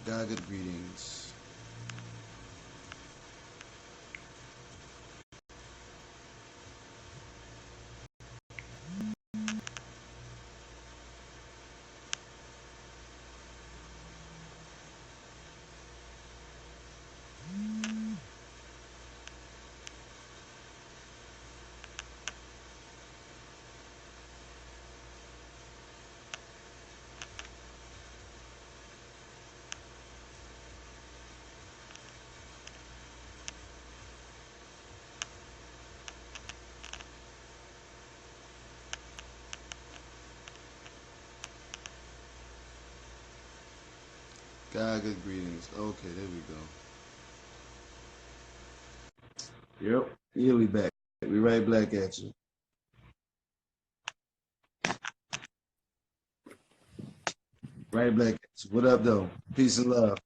Gaga greetings. Gaga greetings. Okay, there we go. Yep. Yeah, we back. We right back at you. Right back at you. What up, though? Peace and love.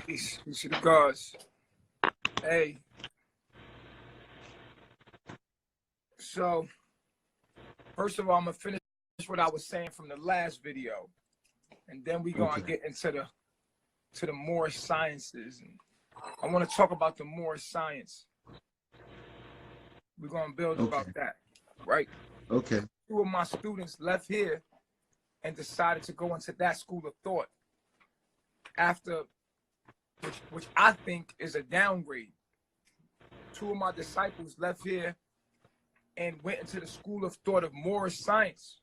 Peace. Peace to the gods. Hey. So, first of all, I'm going to finish what I was saying from the last video. And then we're going to get into the more sciences. And I want to talk about the more science. We're going to build about that, right? Okay. Two of my students left here and decided to go into that school of thought after, which I think is a downgrade. Two of my disciples left here and went into the school of thought of more science.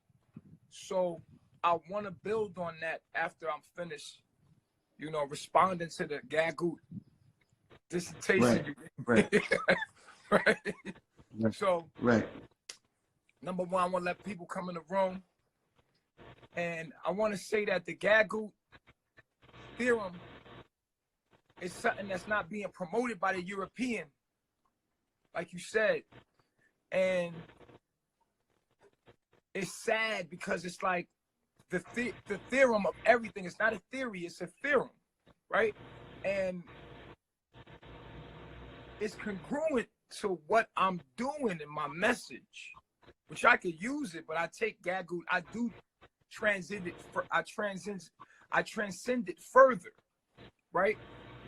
So I want to build on that after I'm finished, you know, responding to the Gagut dissertation. Right. Right. So, right. Number one, I want to let people come in the room. And I want to say that the Gagut theorem is something that's not being promoted by the European, like you said. And it's sad because it's like the theorem of everything. It's not a theory, it's a theorem, right? And it's congruent to what I'm doing in my message, which I could use it, but I take Gagut, I do transcend it, I transcend it further, right?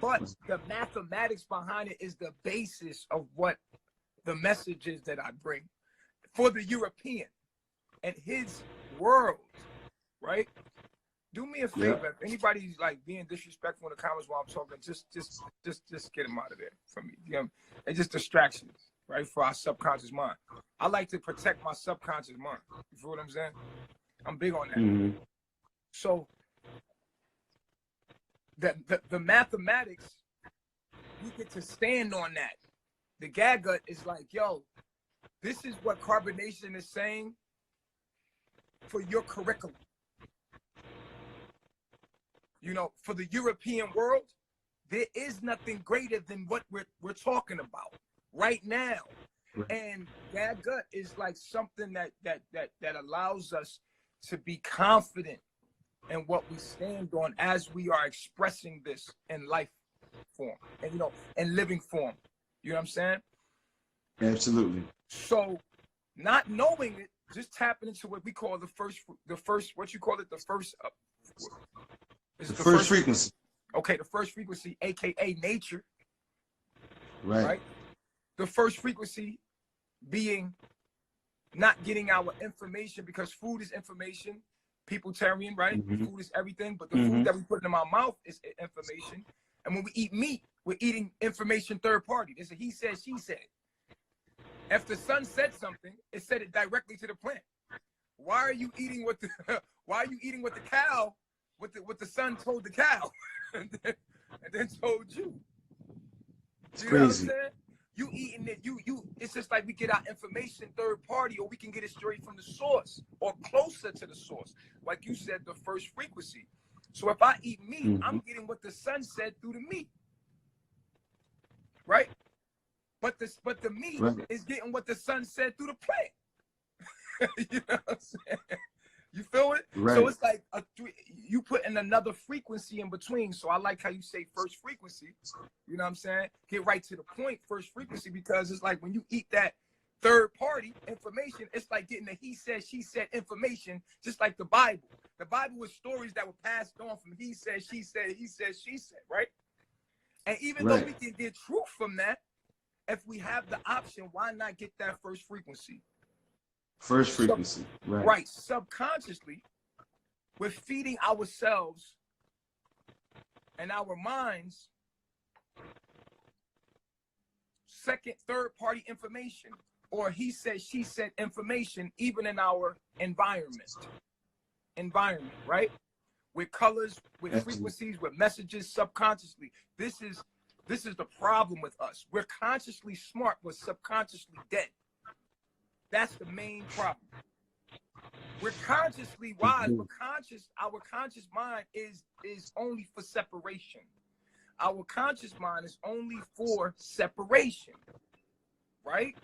But the mathematics behind it is the basis of what the message is that I bring for the European and his world, right? Do me a favor. If anybody's like being disrespectful in the comments while I'm talking, just get them out of there from me. You know, it's just distractions, right? For our subconscious mind. I like to protect my subconscious mind. You feel what I'm saying? I'm big on that. Mm-hmm. So the mathematics, you get to stand on that. The Gagut is like, yo, this is what carbonation is saying for your curriculum. You know, for the European world, there is nothing greater than what we're talking about right now. Right. And Gagut is like something that allows us to be confident in what we stand on as we are expressing this in life form and, you know, in living form. You know what I'm saying? Absolutely. So not knowing it, just tapping into what we call the first, what you call it, the first frequency. Okay, the first frequency, aka nature. Right. The first frequency being not getting our information, because food is information. Peopletarian, right? Mm-hmm. Food is everything, but the food that we put in our mouth is information. And when we eat meat, we're eating information third party. There's a he said, she said. If the sun said something, it said it directly to the plant. Why are you eating what the cow, what the sun told the cow and then told you? It's you crazy. Know what I'm saying? You eating it, it's just like we get our information third party, or we can get it straight from the source or closer to the source. Like you said, the first frequency. So if I eat meat, I'm getting what the sun said through the meat. Right? But the meat is getting what the sun said through the plant. You know what I'm saying? You feel it? Right. So it's like you put in another frequency in between. So I like how you say first frequency. You know what I'm saying? Get right to the point, first frequency, because it's like when you eat that third party information, it's like getting the he said, she said information, just like the Bible. The Bible was stories that were passed on from he said, she said, he said, she said, right? And even though we can get truth from that, if we have the option, why not get that first frequency? First frequency, right. Right, subconsciously, we're feeding ourselves and our minds second, third party information, or he said, she said information, even in our environment, right? With colors, with frequencies, with messages subconsciously. This is the problem with us. We're consciously smart, but subconsciously dead. That's the main problem. We're consciously wise. We're conscious. Our conscious mind is only for separation. Our conscious mind is only for separation, right?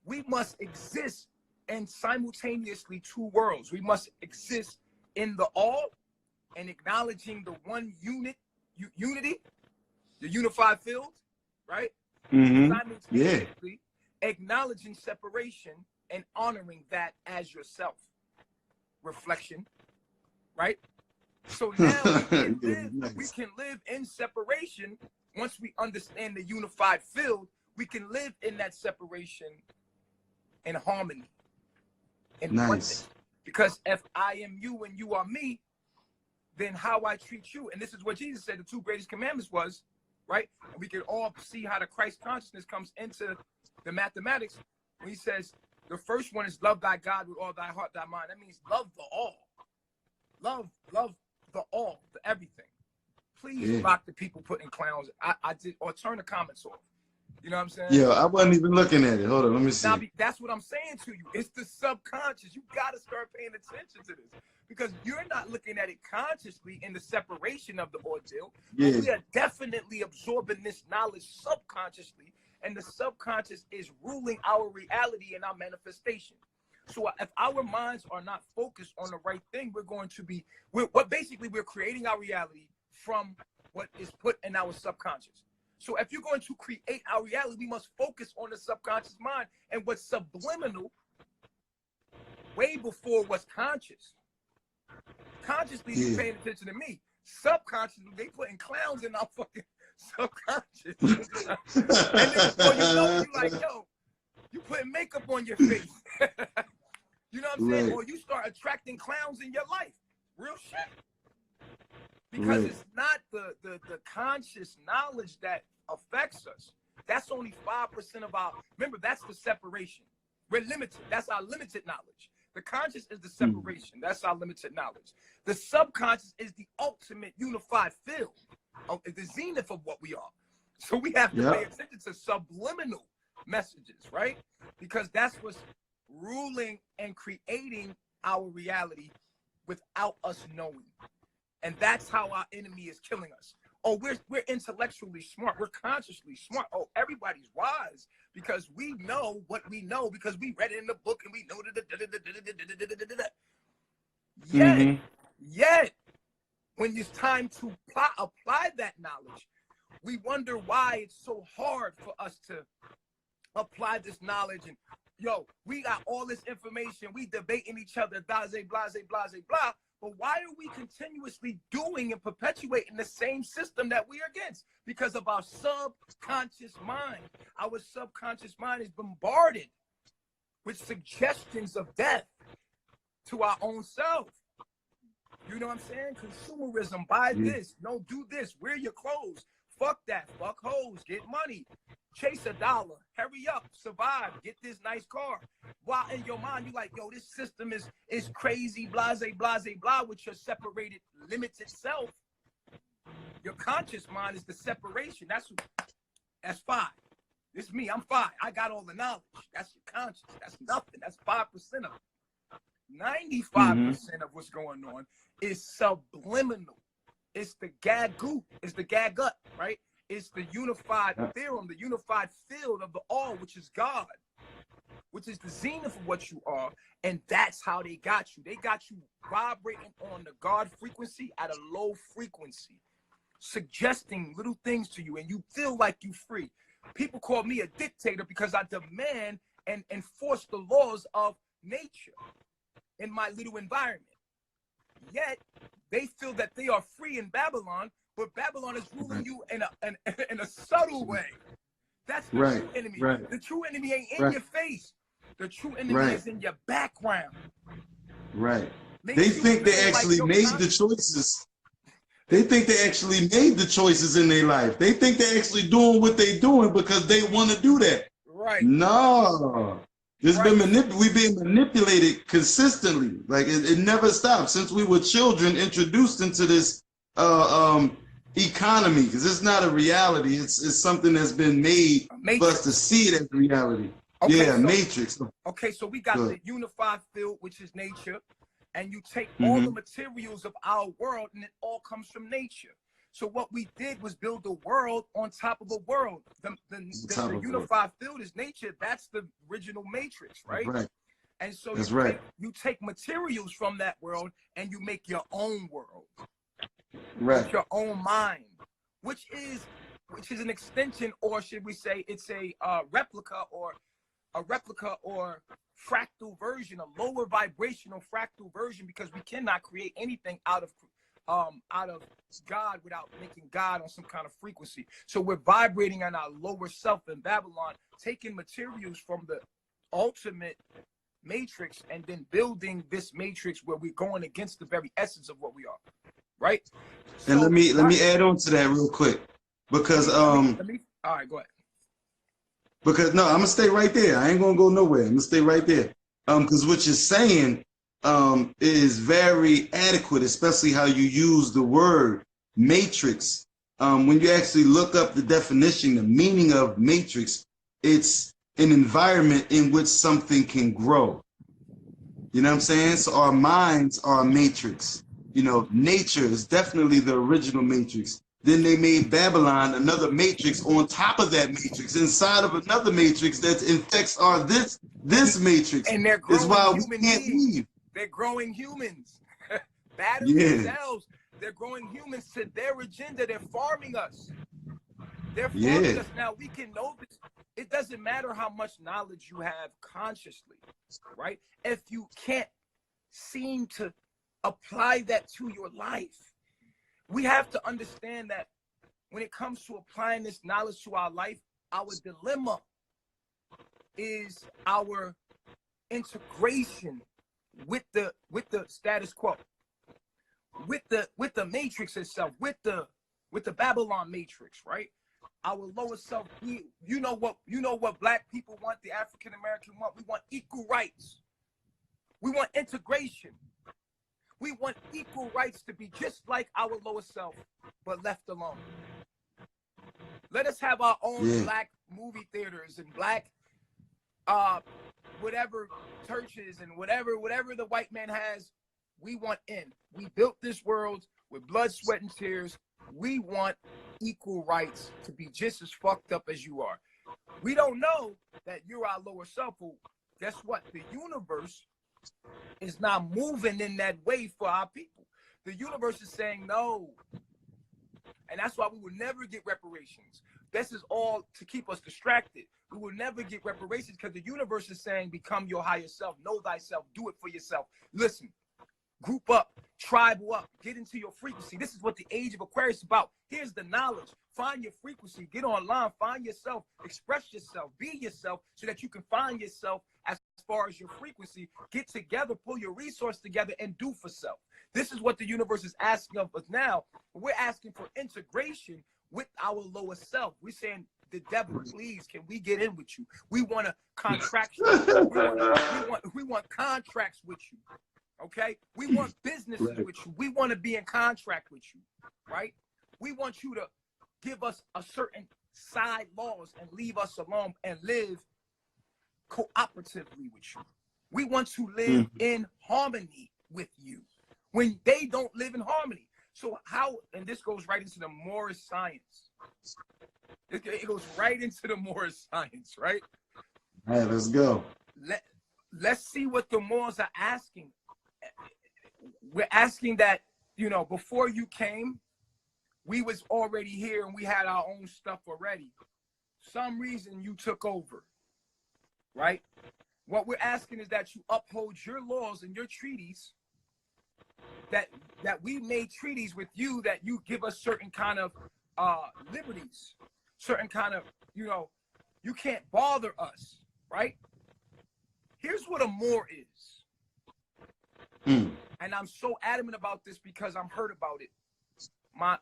We must exist in simultaneously two worlds. We must exist in the all and acknowledging the one unity, the unified field, right? Simultaneously acknowledging separation and honoring that as yourself. Reflection, right? So now we can live in separation. Once we understand the unified field, we can live in that separation in harmony. Nice. Because if I am you and you are me, then how I treat you, and this is what Jesus said the two greatest commandments was, right? And we can all see how the Christ consciousness comes into the mathematics when he says the first one is love thy God with all thy heart, thy mind. That means love the all. Love the all, the everything. Please block the people putting clowns. I did, or turn the comments off. You know what I'm saying? Yeah, I wasn't even looking at it. Hold on, let me see. Now, that's what I'm saying to you. It's the subconscious. You got to start paying attention to this because you're not looking at it consciously in the separation of the ordeal. Yeah. But we are definitely absorbing this knowledge subconsciously, and the subconscious is ruling our reality and our manifestation. So if our minds are not focused on the right thing, we're going to be, we're creating our reality from what is put in our subconscious. So if you're going to create our reality, we must focus on the subconscious mind and what's subliminal way before what's conscious. Consciously, you're paying attention to me. Subconsciously, they putting clowns in our fucking subconscious. And then before you know, you're like, yo, you putting makeup on your face. You know what I'm saying? Or you start attracting clowns in your life. Real shit. Because it's not the conscious knowledge that affects us. That's only 5% of our, remember, that's the separation. We're limited. That's our limited knowledge. The conscious is the separation. That's our limited knowledge. The subconscious is the ultimate unified field, of the zenith of what we are. So we have to pay attention to subliminal messages, right? Because that's what's ruling and creating our reality without us knowing. And that's how our enemy is killing us. Oh, we're intellectually smart. We're consciously smart. Oh, everybody's wise because we know what we know because we read it in the book and we know Yet, when it's time to apply that knowledge, we wonder why it's so hard for us to apply this knowledge. And yo, we got all this information. We debating each other, blase, blase, blase, blah. But why are we continuously doing and perpetuating the same system that we are against? Because of our subconscious mind. Our subconscious mind is bombarded with suggestions of death to our own self. You know what I'm saying? Consumerism, buy this, no, do this, wear your clothes. Fuck that, fuck hoes, get money. Chase a dollar, hurry up, survive, get this nice car. While in your mind, you're like, yo, this system is crazy, blase, blase, blah, with your separated, limited self. Your conscious mind is the separation. That's 5. It's me, I'm 5. I got all the knowledge. That's your conscious. That's nothing. That's 5% of it. 95% of what's going on is subliminal. It's the gagut. It's the gagut, right? It's the unified theorem, the unified field of the all, which is God, which is the zenith of what you are. And that's how they got you. They got you vibrating on the God frequency at a low frequency, suggesting little things to you, and you feel like you're free. People call me a dictator because I demand and enforce the laws of nature in my little environment. Yet they feel that they are free in Babylon, but Babylon is ruling you in a subtle way. That's the true enemy. The true enemy ain't in your face. The true enemy is in your background. They think they actually made the choices. They think they actually made the choices in their life. They think they're actually doing what they're doing because they want to do that. No. We've being manipulated consistently. Like it never stops since we were children introduced into this economy, because it's not a reality. It's something that's been made for us to see it as reality. Matrix. Okay, so we got the unified field, which is nature, and you take all the materials of our world, and it all comes from nature. So what we did was build a world on top of a world. The unified field is nature. That's the original matrix, right? And so you take materials from that world and you make your own world. With your own mind, which is an extension, or should we say it's a replica or fractal version, a lower vibrational fractal version, because we cannot create anything out of God without making God on some kind of frequency. So we're vibrating on our lower self in Babylon, taking materials from the ultimate matrix and then building this matrix where we're going against the very essence of what we are. Right? So, and let me add on to that real quick, because all right, go ahead. Because no, I'm gonna stay right there. I ain't gonna go nowhere. I'm gonna stay right there. Because what you're saying is very adequate, especially how you use the word matrix. When you actually look up the definition, the meaning of matrix, it's an environment in which something can grow. You know what I'm saying? So our minds are a matrix. You know, nature is definitely the original matrix. Then they made Babylon another matrix on top of that matrix, inside of another matrix that infects this matrix. And they're growing we can't leave. They're growing humans. Battery cells. They're growing humans to their agenda. They're farming us. They're farming us. Now we can know this. It doesn't matter how much knowledge you have consciously, right? If you can't seem to apply that to your life, we have to understand that when it comes to applying this knowledge to our life, our dilemma is our integration with the status quo, with the matrix itself, with the Babylon matrix, right? Our lower self. You know what Black people want, the African American want. We want equal rights. We want integration. We want equal rights to be just like our lower self, but left alone. Let us have our own Black movie theaters and Black whatever churches and whatever the white man has. We want in. We built this world with blood, sweat, and tears. We want equal rights to be just as fucked up as you are. We don't know that you're our lower self. Well, guess what? The universe is not moving in that way for our people. The universe is saying no. And that's why we will never get reparations. This is all to keep us distracted. We will never get reparations because the universe is saying, become your higher self, know thyself, do it for yourself. Listen, group up, tribal up, get into your frequency. This is what the age of Aquarius is about. Here's the knowledge. Find your frequency, get online, find yourself, express yourself, be yourself so that you can find yourself as far as your frequency. Get together, pull your resource together and do for self. This is what the universe is asking of us now. We're asking for integration with our lower self. We're saying, the devil, please, can we get in with you? We want a contract. We want contracts with you. Okay? We want businesses with you. We want to be in contract with you. Right? We want you to give us a certain side laws and leave us alone and live cooperatively with you. We want to live in harmony with you when they don't live in harmony. So how, and this goes right into the Morris science. It goes right into the Morris science, right? All right, let's go. Let's see what the Moors are asking. We're asking that, before you came, we was already here and we had our own stuff already. Some reason you took over, right? What we're asking is that you uphold your laws and your treaties that we made treaties with you, that you give us certain kind of liberties, certain kind of, you know, you can't bother us, right? Here's what a Moor is. And I'm so adamant about this because I'm hurt about it. My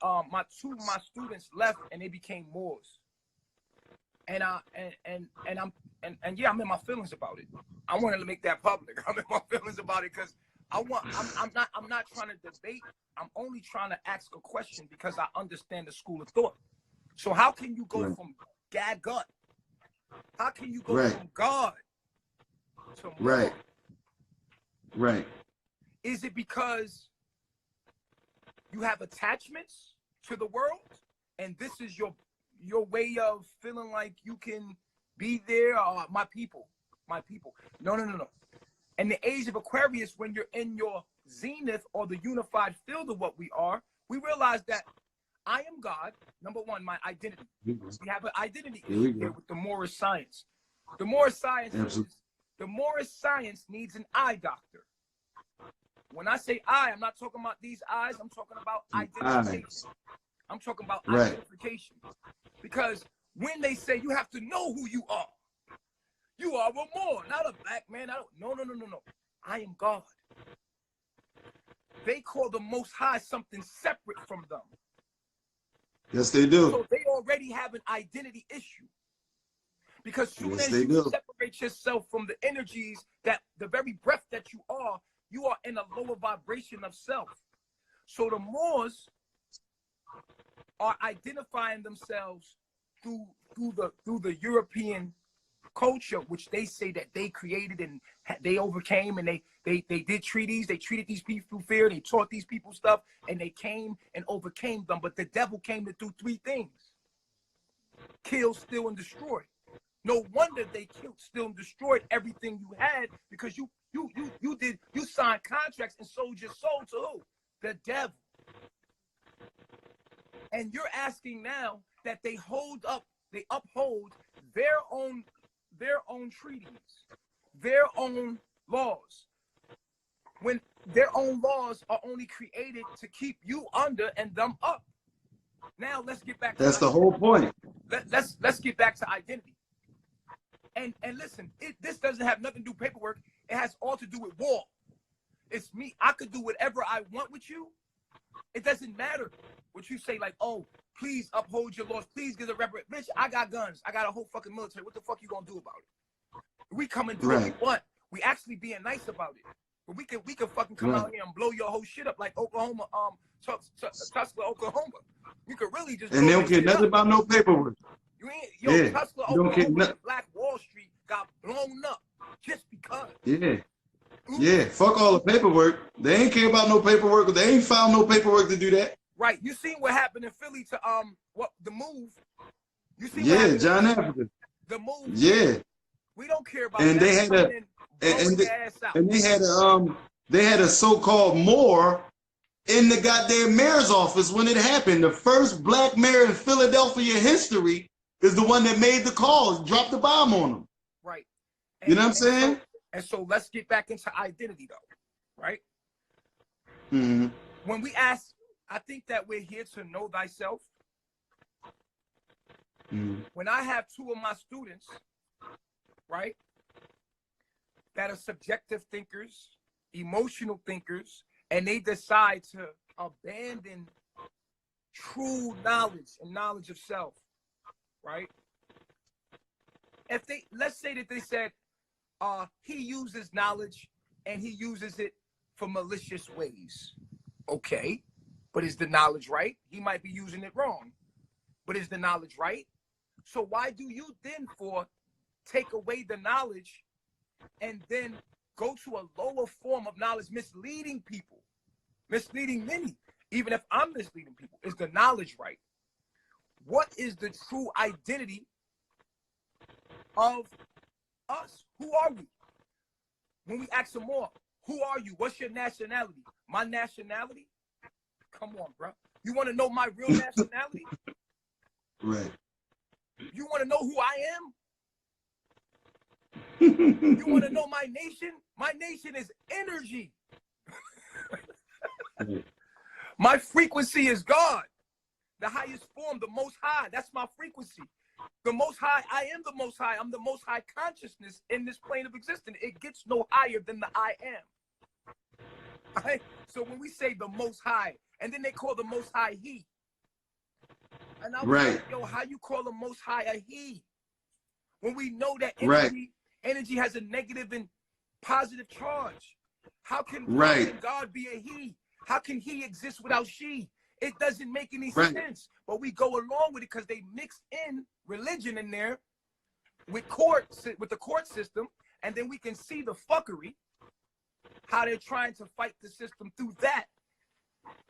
two of my students left and they became Moors. And yeah, I'm in my feelings about it. I wanted to make that public. I'm in my feelings about it because I'm not trying to debate. I'm only trying to ask a question because I understand the school of thought. So how can you go from Gagut? How can you go from God to Moor? Right. Is it because you have attachments to the world and this is your way of feeling like you can be there? My people. No. In the age of Aquarius, when you're in your zenith or the unified field of what we are, we realize that I am God. Number one, my identity. We have an identity issue here with the Moorish science. The Moorish science needs an eye doctor. When I say I, I'm not talking about these eyes. I'm talking about identification. I'm talking about identification. Because when they say you have to know who you are a Moor, not a black man. No. I am God. They call the Most High something separate from them. Yes, they do. So they already have an identity issue. Because soon as you separate yourself from the energies, that the very breath that you are in a lower vibration of self. So the Moors are identifying themselves through the European culture, which they say that they created and they overcame, and they did treaties. They treated these people through fear. They taught these people stuff, and they came and overcame them. But the devil came to do three things: kill, steal, and destroy. No wonder they killed, steal, and destroyed everything you had, because you signed contracts and sold your soul to who? The devil. And you're asking now that they uphold their own treaties, their own laws, when their own laws are only created to keep you under and them up. Now let's get back to that's the whole point. Let's get back to identity. And listen, this doesn't have nothing to do with paperwork. It has all to do with war. It's me. I could do whatever I want with you. It doesn't matter what you say, like, oh, please uphold your laws. Please give a reverend. Bitch, I got guns. I got a whole fucking military. What the fuck you gonna do about it? We come and do what we want. We actually being nice about it. But we can fucking come out here and blow your whole shit up like Oklahoma, Tulsa, Oklahoma. We could really just. And they don't care nothing about no paperwork. You ain't, Tulsa, Oklahoma, Black Wall Street got blown up just because. Yeah, fuck all the paperwork. They ain't care about no paperwork. They ain't found no paperwork to do that. Right. You seen what happened in Philly to the move? You seen John Africa. The move. Yeah. We don't care about and that. They had a so-called Moor in the goddamn mayor's office when it happened. The first black mayor in Philadelphia history is the one that made the call, dropped the bomb on them. Right. You know what I'm saying? So let's get back into identity, though, right? Mm-hmm. When we ask, I think that we're here to know thyself. Mm-hmm. When I have two of my students, right, that are subjective thinkers, emotional thinkers, and they decide to abandon true knowledge and knowledge of self, right? If they, let's say that they said, he uses knowledge and he uses it for malicious ways. Okay, but is the knowledge right? He might be using it wrong, but is the knowledge right? So why do you then take away the knowledge and then go to a lower form of knowledge, misleading people, misleading many? Even if I'm misleading people, is the knowledge right? What is the true identity of us? Who are we? When we ask them more, who are you? What's your nationality? My nationality? Come on, bro. You want to know my real nationality? Right. You want to know who I am? You want to know my nation? My nation is energy. My frequency is God, the highest form, the most high. That's my frequency. The most high, I am the most high. I'm the most high consciousness in this plane of existence. It gets no higher than the I am. Right? So when we say the most high, and then they call the most high he. And I was like, yo, how you call the most high a he? When we know that energy has a negative and positive charge. How can God be a he? How can he exist without she? It doesn't make any sense. But we go along with it because they mix in religion in there with the court system, and then we can see the fuckery, how they're trying to fight the system through that.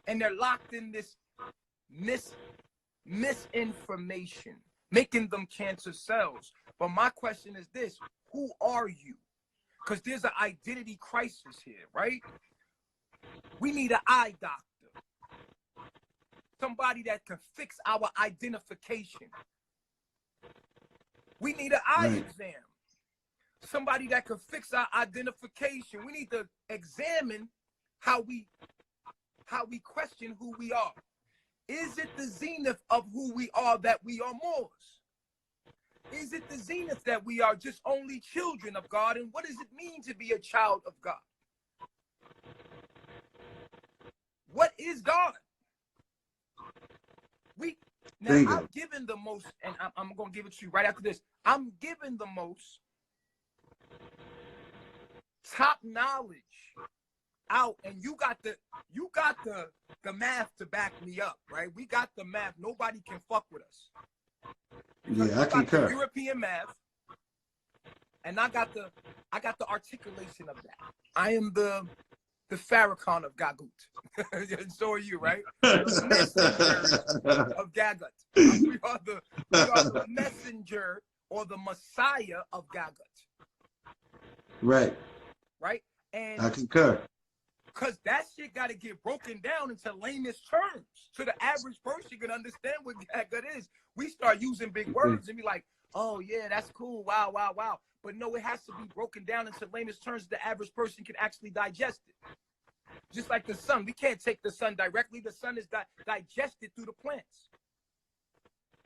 And they're locked in this misinformation, making them cancer cells. But my question is this: who are you? Because there's an identity crisis here, right? We need an eye doctor. Somebody that can fix our identification. We need an eye exam. Somebody that can fix our identification. We need to examine how we question who we are. Is it the zenith of who we are that we are Moors? Is it the zenith that we are just only children of God? And what does it mean to be a child of God? What is God? I'm given the most, and I'm going to give it to you right after this. I'm given the most top knowledge out, and you got the math to back me up, right? We got the math. Nobody can fuck with us. Yeah, I concur. European math, and I got the articulation of that. I am the Farrakhan of Gagut. So are you, right? The messenger of Gagut. We are the messenger or the messiah of Gagut. Right. Right? And I concur. Because that shit got to get broken down into layman's terms so the average person can understand what Gagut is. We start using big words and be like, oh, yeah, that's cool. Wow, wow, wow. But no, it has to be broken down into layman's terms so the average person can actually digest it. Just like the sun. We can't take the sun directly. The sun is digested through the plants.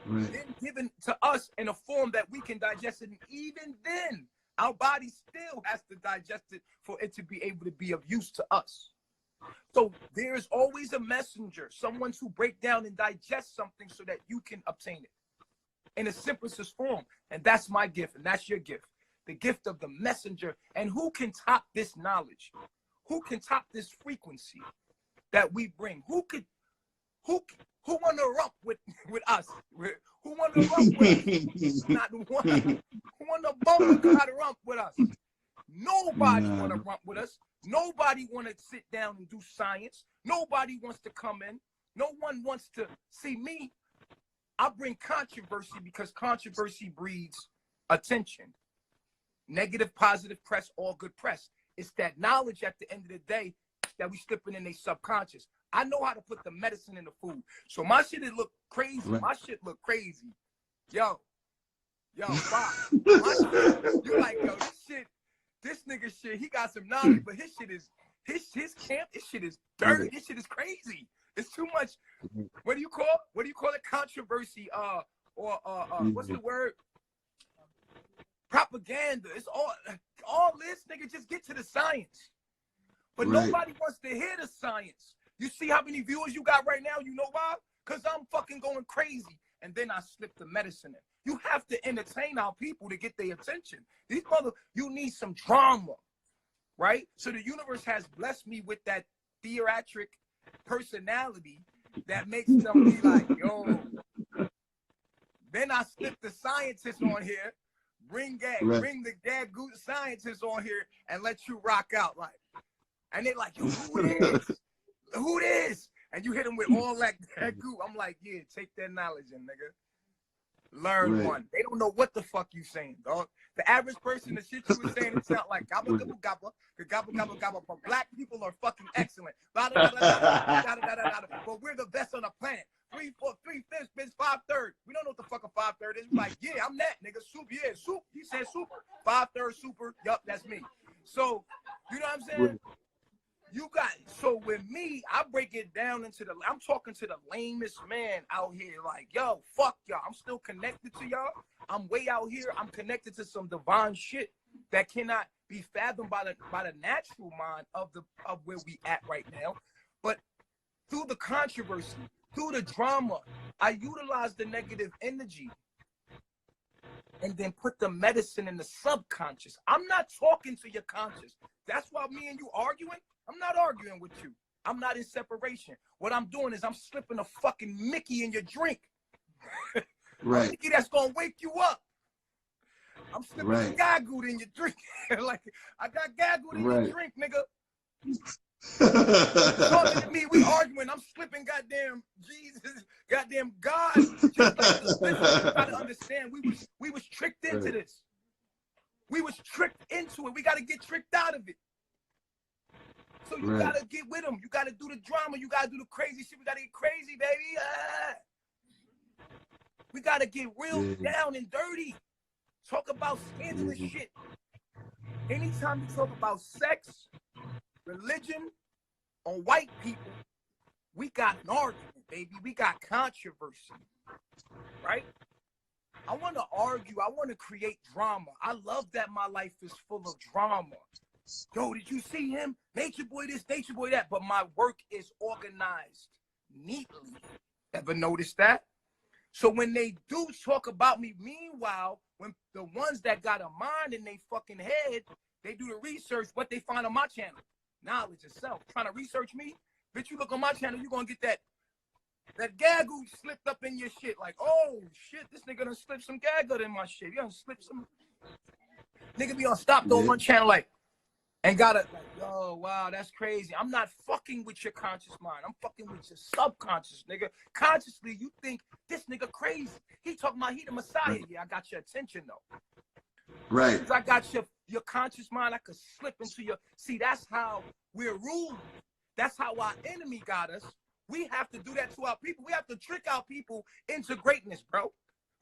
Then given to us in a form that we can digest it. And even then, our body still has to digest it for it to be able to be of use to us. So there's always a messenger, someone to break down and digest something so that you can obtain it in the simplest form. And that's my gift, and that's your gift. The gift of the messenger. And who can top this knowledge? Who can top this frequency that we bring? Who want to rump with us? Who want to rump with us? Not the one. Who want to bump and try to rump with us? Nobody want to rump with us. Nobody want to sit down and do science. Nobody wants to come in. No one wants to see me. I bring controversy because controversy breeds attention. Negative, positive press, all good press. It's that knowledge at the end of the day that we slipping in their subconscious. I know how to put the medicine in the food. So my shit look crazy. My shit look crazy. Yo, wow. My shit, you like, yo, this nigga shit, he got some knowledge, but his shit is, his camp, this shit is dirty. This shit is crazy. It's too much, what do you call it? Controversy, what's the word? Propaganda. It's all this, nigga, just get to the science. But nobody wants to hear the science. You see how many viewers you got right now? You know why? Because I'm fucking going crazy. And then I slip the medicine in. You have to entertain our people to get their attention. You need some drama, right? So the universe has blessed me with that theatric personality that makes them be like, yo. Then I slip the scientists on here, bring the Gagut scientists on here and let you rock out like. And they're like, yo, who this? Who this? And you hit them with all that Gagut. I'm like, yeah, take that knowledge in, nigga. Learn one. They don't know what the fuck you saying, dog. The average person, the shit you was saying, it sound like gabba gabba gabba, gabba gabba gabba. But black people are fucking excellent. Blah, blah, blah, blah, blah, blah, blah, blah. But we're the best on the planet. 3/4, 3/5, 5/3. We don't know what the fuck a 5/3 is. We're like, yeah, I'm that nigga. Soup, yeah, soup. He said super. 5/3 super. Yup, that's me. So, you know what I'm saying? You got, so with me, I break it down into I'm talking to the lamest man out here. Like, yo, fuck y'all. I'm still connected to y'all. I'm way out here. I'm connected to some divine shit that cannot be fathomed by the natural mind of where we at right now. But through the controversy, through the drama, I utilize the negative energy and then put the medicine in the subconscious. I'm not talking to your conscious. That's why me and you arguing. I'm not arguing with you. I'm not in separation. What I'm doing is I'm slipping a fucking Mickey in your drink. Right. Mickey that's gonna wake you up. I'm slipping a Gagut in your drink. Like, I got Gagut in your drink, nigga. Talking to me, we arguing. I'm slipping goddamn Jesus, goddamn God. Just like this. You gotta understand, we was tricked into this. We was tricked into it. We gotta get tricked out of it. So you gotta get with them. You gotta do the drama. You gotta do the crazy shit. We gotta get crazy, baby. We gotta get real down and dirty. Talk about scandalous shit. Anytime you talk about sex, religion, or white people, we got an argument, baby. We got controversy, right? I want to argue. I want to create drama. I love that my life is full of drama. Yo, did you see him? Nature boy this, nature boy that. But my work is organized neatly. Ever notice that? So when they do talk about me, meanwhile, when the ones that got a mind in their fucking head, they do the research, what they find on my channel. Knowledge itself. Trying to research me? Bitch, you look on my channel, you're going to get that Gagut slipped up in your shit. Like, oh, shit, this nigga done slipped some Gagut in my shit. You done slipped some. Nigga be on stop on one channel like, and got it like, yo, wow, that's crazy. I'm not fucking with your conscious mind. I'm fucking with your subconscious, nigga. Consciously, you think this nigga crazy. He talking about he the Messiah. Yeah, I got your attention, though. Right. Because I got your conscious mind, I could slip into your... See, that's how we're ruled. That's how our enemy got us. We have to do that to our people. We have to trick our people into greatness, bro.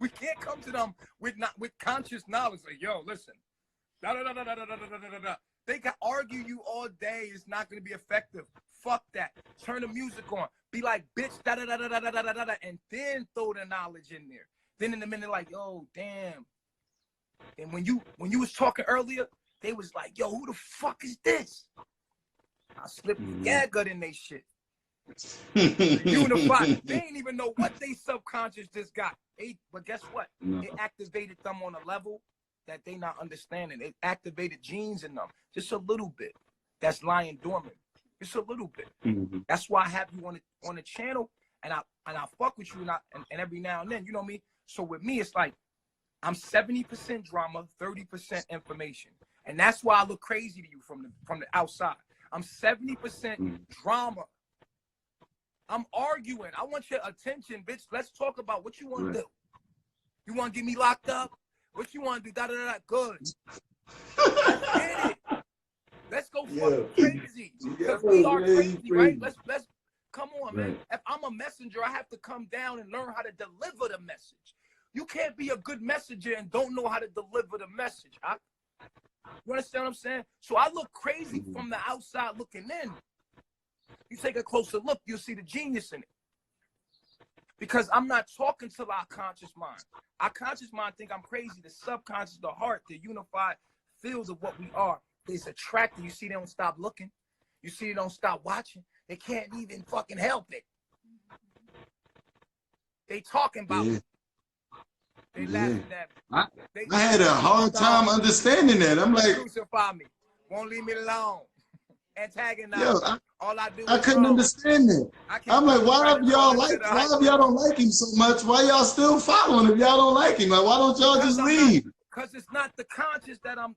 We can't come to them with conscious knowledge. Like, yo, listen. They can argue you all day. It's not going to be effective. Fuck that. Turn the music on. Be like, bitch, and then throw the knowledge in there. Then in a minute, like, yo, damn. And when you was talking earlier, they was like, yo, who the fuck is this? I slipped Gagut in they shit. Unified. They ain't even know what they subconscious just got. But guess what? It activated them on a level that they not understanding. It activated genes in them just a little bit. That's lying dormant. Just a little bit. That's why I have you on the channel, and I fuck with you, and every now and then, you know me. So with me, it's like I'm 70% drama, 30% information, and that's why I look crazy to you from the outside. I'm 70% drama. I'm arguing. I want your attention, bitch. Let's talk about what you want to do. You want to get me locked up? What you want to do? Da da da. Good. Let's get it. Let's go fucking crazy. Because we are crazy, right? Let's come on, man. If I'm a messenger, I have to come down and learn how to deliver the message. You can't be a good messenger and don't know how to deliver the message, huh? You understand what I'm saying? So I look crazy from the outside looking in. You take a closer look, you'll see the genius in it. Because I'm not talking to our conscious mind. Our conscious mind think I'm crazy. The subconscious, the heart, the unified field of what we are is attracted. You see, they don't stop looking. You see, they don't stop watching. They can't even fucking help it. They talking about it. They laughing at me. I had a hard time understanding that. I'm like, crucify me. Won't leave me alone. Antagonize. Yo, all I do. I couldn't understand that. I'm like, why if y'all don't like him so much? Why y'all still following him? Y'all don't like him. Like, why don't y'all just leave? Because it's not the conscious that I'm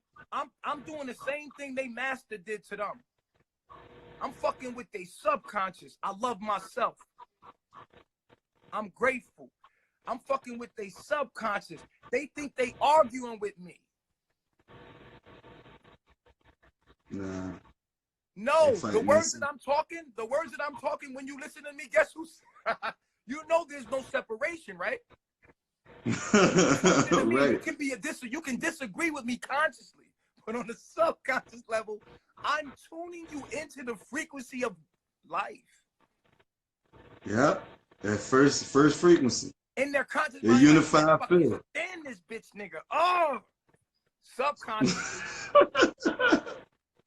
doing the same thing they master did to them. I'm fucking with their subconscious. I love myself. I'm grateful. I'm fucking with their subconscious. They think they arguing with me. Nah. No, the words that I'm talking, when you listen to me, guess who's you know there's no separation, right? Right. You can disagree with me consciously, but on the subconscious level, I'm tuning you into the frequency of life. Yep. That first frequency. In their conscious The mind, like, unified fucking field. stand this bitch nigga. Oh, subconsciously,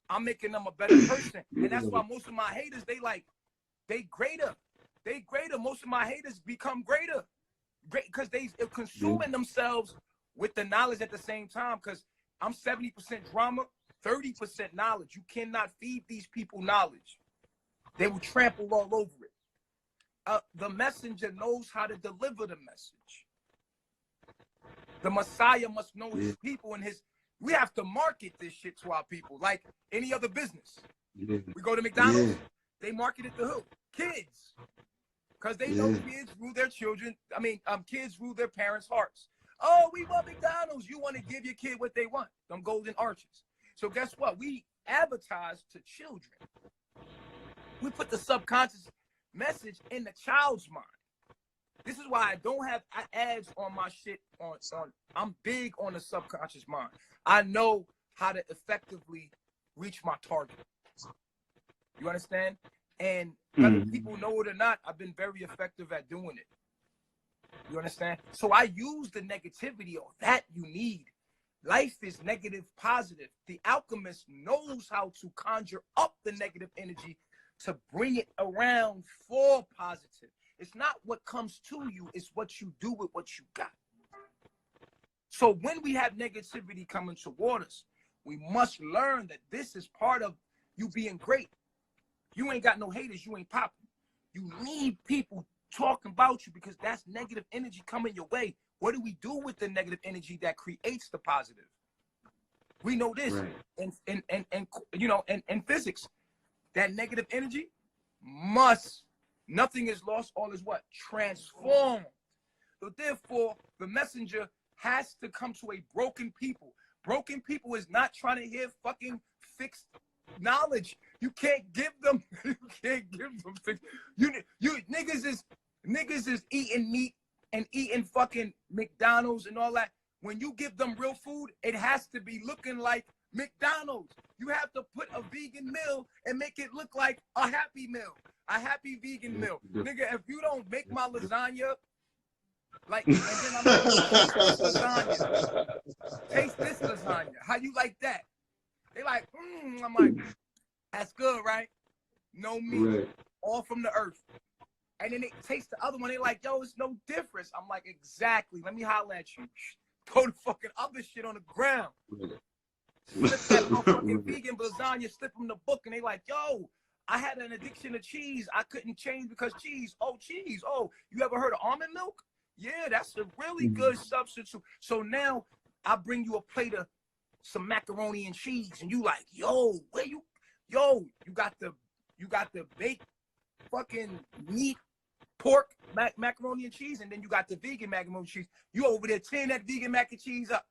I'm making them a better person. And that's why most of my haters, they greater. They greater. Most of my haters become greater. Great, because they are consuming themselves with the knowledge at the same time. Because I'm 70% drama, 30% knowledge. You cannot feed these people knowledge. They will trample all over it. The messenger knows how to deliver the message. The Messiah must know his people and his. We have to market this shit to our people like any other business. We go to McDonald's, they market it to who? Kids. Because they know kids rule their children. I mean, kids rule their parents' hearts. Oh, we want McDonald's. You want to give your kid what they want, them golden arches. So guess what? We advertise to children. We put the subconscious message in the child's mind. This is why I don't have ads on my shit. I'm big on the subconscious mind. I know how to effectively reach my target. You understand? And whether people know it or not, I've been very effective at doing it. You understand? So I use the negativity or that you need. Life is negative, positive. The alchemist knows how to conjure up the negative energy to bring it around for positive. It's not what comes to you, it's what you do with what you got. So when we have negativity coming toward us, we must learn that this is part of you being great. You ain't got no haters, you ain't popping. You need people talking about you because that's negative energy coming your way. What do we do with the negative energy that creates the positive? We know this in physics. That negative energy must, nothing is lost, all is what? Transformed. So therefore, the messenger has to come to a broken people. Broken people is not trying to hear fucking fixed knowledge. You can't give them, fixed. Niggas is eating meat and eating fucking McDonald's and all that. When you give them real food, it has to be looking like McDonald's. You have to put a vegan meal and make it look like a happy meal, a happy vegan meal. Nigga, if you don't make my lasagna, like, and then I'm like, taste this lasagna. Taste this lasagna. How you like that? They like, I'm like, that's good, right? No meat, all from the earth. And then they taste the other one. They like, yo, it's no difference. I'm like, exactly. Let me holler at you. Throw the fucking other shit on the ground. Slip that motherfucking vegan lasagna, slip them the book, and they like, yo, I had an addiction to cheese. I couldn't change because cheese. Oh, cheese. Oh, you ever heard of almond milk? Yeah, that's a really good substitute. So now I bring you a plate of some macaroni and cheese, and you like, yo, you got the baked fucking meat, pork, macaroni and cheese, and then you got the vegan macaroni and cheese. You over there tearing that vegan mac and cheese up.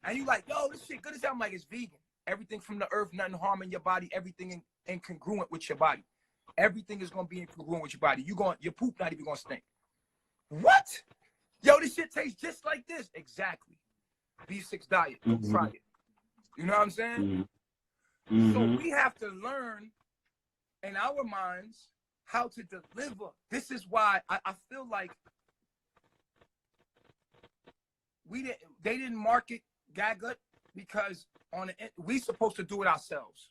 And you like, yo, this shit good as hell. I'm like, it's vegan. Everything from the earth, nothing harming your body, everything incongruent with your body. Everything is gonna be incongruent with your body. Your poop not even gonna stink. What? Yo, this shit tastes just like this. Exactly. B6 diet. Try it. You know what I'm saying? So we have to learn in our minds how to deliver. This is why I feel like they didn't market Gagut because we supposed to do it ourselves.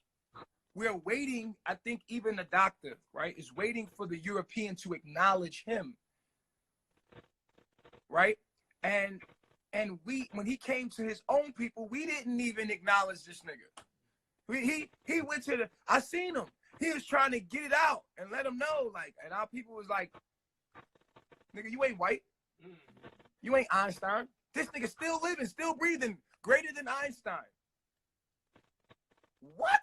We're waiting, I think even the doctor, right, is waiting for the European to acknowledge him. Right? And when he came to his own people, we didn't even acknowledge this nigga. He went to I seen him. He was trying to get it out and let him know, like, and our people was like, nigga, you ain't white. You ain't Einstein. This nigga still living, still breathing, greater than Einstein. What?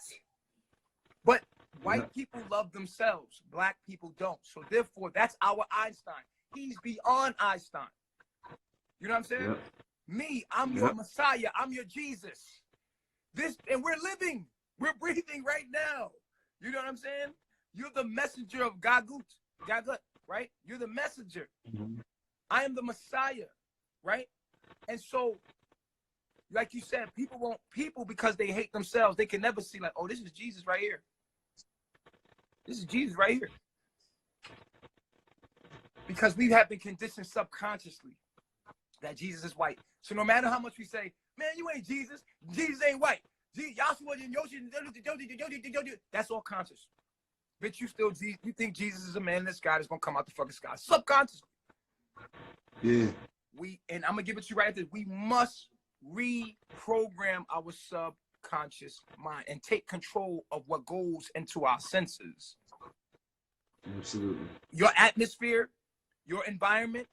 But white people love themselves. Black people don't. So therefore, that's our Einstein. He's beyond Einstein. You know what I'm saying? Yep. Me, I'm your Messiah. I'm your Jesus. And we're living. We're breathing right now. You know what I'm saying? You're the messenger of Gagut, right? You're the messenger. I am the Messiah, right? And so, like you said, people want people because they hate themselves. They can never see like, oh, this is Jesus right here. This is Jesus right here. Because we have been conditioned subconsciously that Jesus is white. So no matter how much we say, man, you ain't Jesus. Jesus ain't white. That's all conscious. Bitch, you think Jesus is a man in the sky that's gonna come out the fucking sky. Subconsciously. Yeah. And I'm gonna give it to you right after. We must reprogram our subconscious mind and take control of what goes into our senses. Absolutely. Your atmosphere, your environment,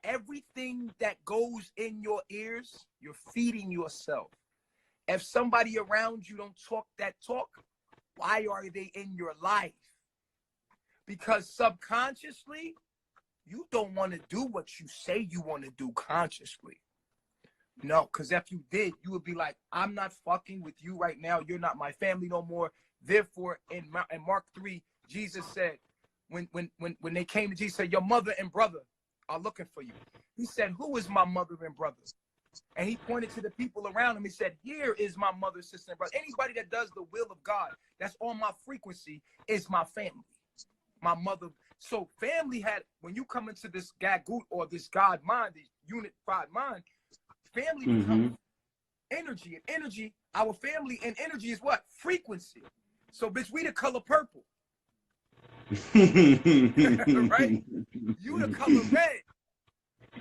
everything that goes in your ears, you're feeding yourself. If somebody around you don't talk that talk, why are they in your life? Because subconsciously, you don't want to do what you say you want to do consciously. No, because if you did, you would be like, I'm not fucking with you right now. You're not my family no more. Therefore, in Mark 3, Jesus said, when they came to Jesus, said, your mother and brother are looking for you. He said, who is my mother and brother? And he pointed to the people around him. He said, here is my mother, sister, and brother. Anybody that does the will of God, that's on my frequency, is my family, my mother. So family had, when you come into this Gagut or this God mind, this unified mind, family becomes energy. And energy, our family and energy is what? Frequency. So bitch, we the color purple. Right? You the color red.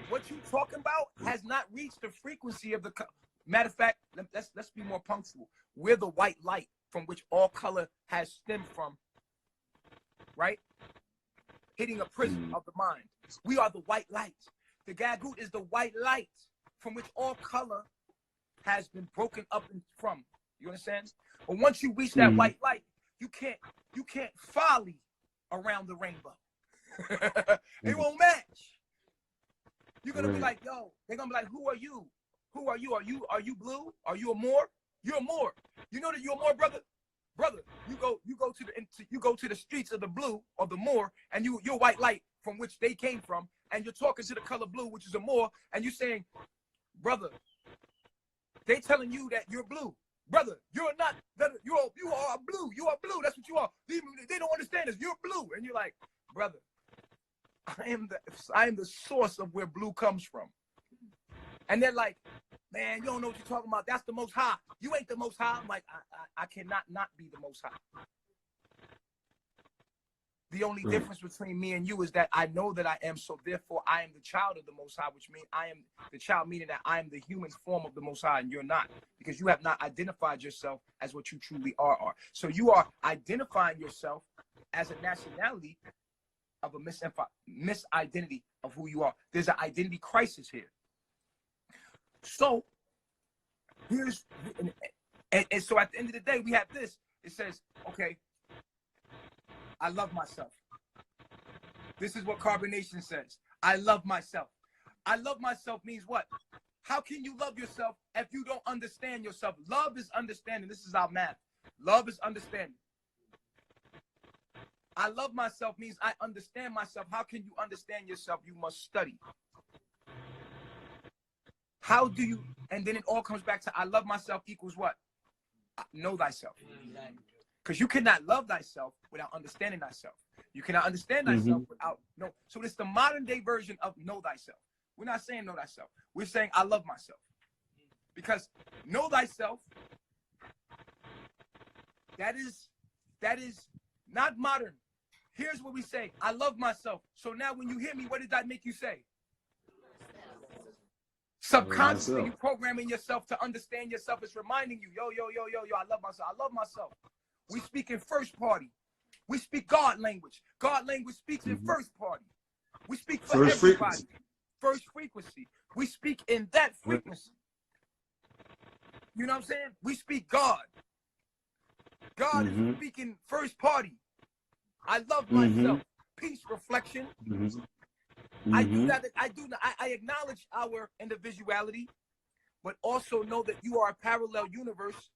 What you talking about has not reached the frequency of the matter of fact, let's be more punctual. We're the white light from which all color has stemmed from, right? Hitting a prism of the mind. We are the white light. The Gagut is the white light from which all color has been broken up and from. You understand? But once you reach that white light, you can't folly around the rainbow. It won't match. You're gonna be like, yo, they're gonna be like, who are you? Who are you? Are you blue? Are you a Moor? You're a Moor. You know that you're a Moor, brother? Brother, you go to the streets of the blue or the Moor, and you're white light from which they came from, and you're talking to the color blue, which is a Moor, and you're saying, brother, they telling you that you're blue. Brother, you're not, you are blue. You are blue. That's what you are. They don't understand this. You're blue. And you're like, brother, I am the source of where blue comes from. And they're like, man, you don't know what you're talking about. That's the Most High. You ain't the Most High. I'm like, I cannot not be the Most High. The only difference between me and you is that I know that I am, so therefore I am the child of the Most High, which means I am the child, meaning that I am the human form of the Most High, and you're not, because you have not identified yourself as what you truly are. So you are identifying yourself as a nationality of a misidentity of who you are. There's an identity crisis here. So here's, and so at the end of the day, we have this. It says, okay, I love myself. This is what Carbonation says. I love myself. I love myself means what? How can you love yourself if you don't understand yourself? Love is understanding. This is our math. Love is understanding. I love myself means I understand myself. How can you understand yourself? You must study. How do you, and then it all comes back to I love myself equals what? Know thyself. Because you cannot love thyself without understanding thyself. You cannot understand thyself without know. So it's the modern day version of know thyself. We're not saying know thyself. We're saying I love myself. Because know thyself, that is not modern. Here's what we say. I love myself. So now when you hear me, what did that make you say? Subconsciously, you programming yourself to understand yourself. It's reminding you, yo, I love myself. I love myself. We speak in first party. We speak God language. God language speaks in first party. We speak for first everybody. Frequency. First frequency. We speak in that frequency. You know what I'm saying? We speak God. God is speaking first party. I love myself. Peace, reflection. I do that. I acknowledge our individuality, but also know that you are a parallel universe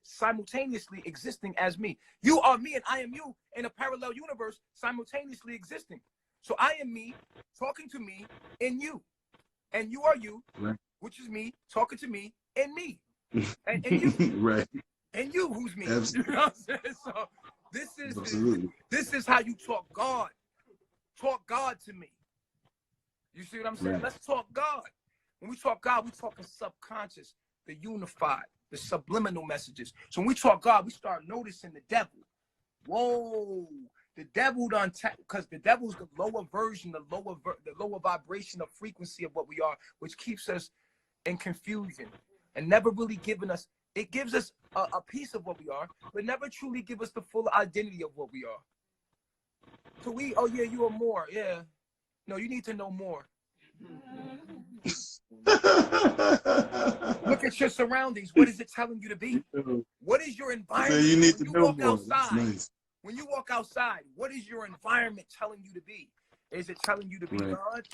simultaneously existing as me. You are me and I am you in a parallel universe simultaneously existing. So I am me talking to me in you, and you are you, which is me talking to me in me, and you, right, and you who's me. Absolutely. You know what I'm saying? So this is how you talk God talk God to me. You see what I'm saying? Right. Let's talk God. When we talk God, we talking subconscious, the unified, the subliminal messages. So when we talk God, we start noticing the devil. Whoa, the devil done, because the devil's the lower version, the lower vibration of frequency of what we are, which keeps us in confusion and never really giving us. It gives us a piece of what we are, but never truly give us the full identity of what we are. So we, oh yeah, you are more, yeah. No, you need to know more. Look at your surroundings. What is it telling you to be? What is your environment? So you need when to you know walk more. outside, Nice. when you walk outside, what is your environment telling you to be? Is it telling you to be Right. God?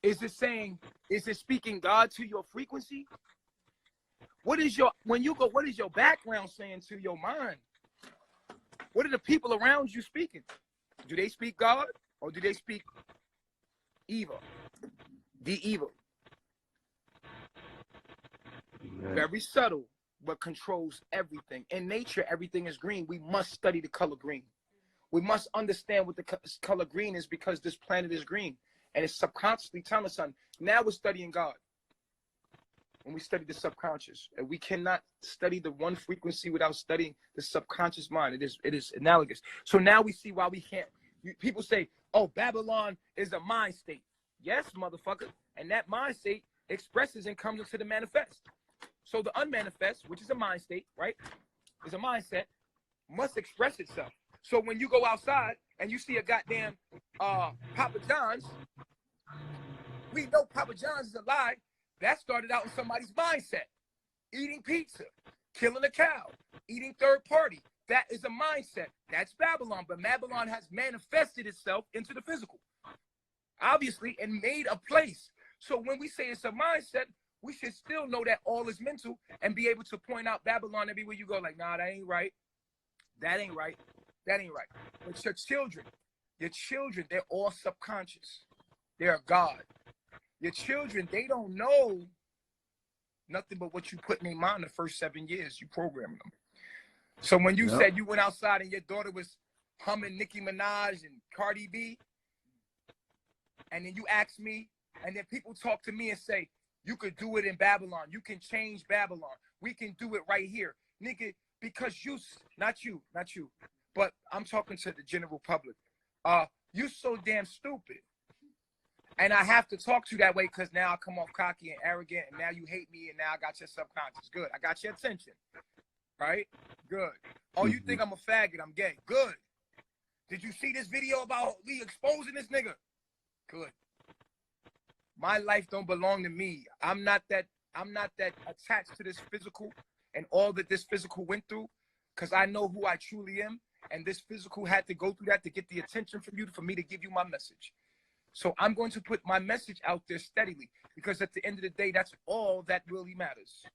Is it saying, is it speaking God to your frequency? What is your, when you go, what is your background saying to your mind? What are the people around you speaking? Do they speak God or do they speak evil? The evil. Right. Very subtle, but controls everything. In nature, everything is green. We must study the color green. We must understand what the color green is because this planet is green. And it's subconsciously telling us something. Now we're studying God. When we study the subconscious, and we cannot study the one frequency without studying the subconscious mind. It is analogous. So now we see why we can't. People say, "Oh, Babylon is a mind state." Yes, motherfucker. And that mind state expresses and comes into the manifest. So the unmanifest, which is a mind state, right, is a mindset, must express itself. So when you go outside and you see a goddamn Papa John's, we know Papa John's is a lie. That started out in somebody's mindset. Eating pizza, killing a cow, eating third party. That is a mindset. That's Babylon. But Babylon has manifested itself into the physical, obviously, and made a place. So when we say it's a mindset, we should still know that all is mental and be able to point out Babylon everywhere you go. Like, nah, that ain't right. That ain't right. That ain't right. But your children, they're all subconscious. They're God. Your children, they don't know nothing but what you put in their mind the first 7 years. You program them. So when you said you went outside and your daughter was humming Nicki Minaj and Cardi B, and then you ask me, and then people talk to me and say, you could do it in Babylon. You can change Babylon. We can do it right here. Nigga, because you, not you, but I'm talking to the general public. You so damn stupid. And I have to talk to you that way because now I come off cocky and arrogant, and now you hate me, and now I got your subconscious. Good. I got your attention. Right? Good. Oh, you think I'm a faggot? I'm gay. Good. Did you see this video about me exposing this nigga? Good. My life don't belong to me. I'm not that attached to this physical and all that this physical went through, because I know who I truly am, and this physical had to go through that to get the attention from you, for me to give you my message. So I'm going to put my message out there steadily, because at the end of the day, that's all that really matters.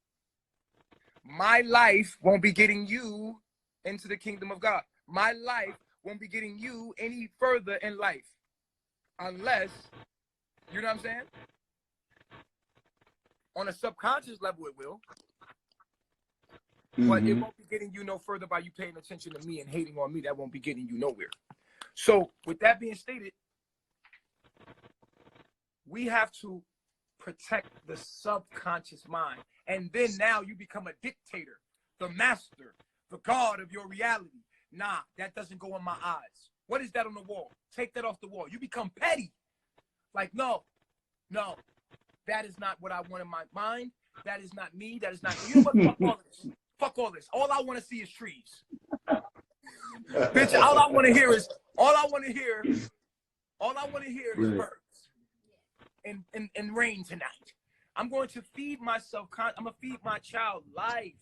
My life won't be getting you into the kingdom of God. My life won't be getting you any further in life, unless, you know what I'm saying? On a subconscious level, it will. But it won't be getting you no further by you paying attention to me and hating on me. That won't be getting you nowhere. So with that being stated, we have to protect the subconscious mind. And then now you become a dictator, the master, the god of your reality. Nah, that doesn't go in my eyes. What is that on the wall? Take that off the wall. You become petty. Like, no, that is not what I want in my mind. That is not me. That is not, you know what? Fuck all this. Fuck all this. All I want to see is trees. Bitch, all I want to hear is birds and rain tonight. I'm going to feed myself. I'm going to feed my child life,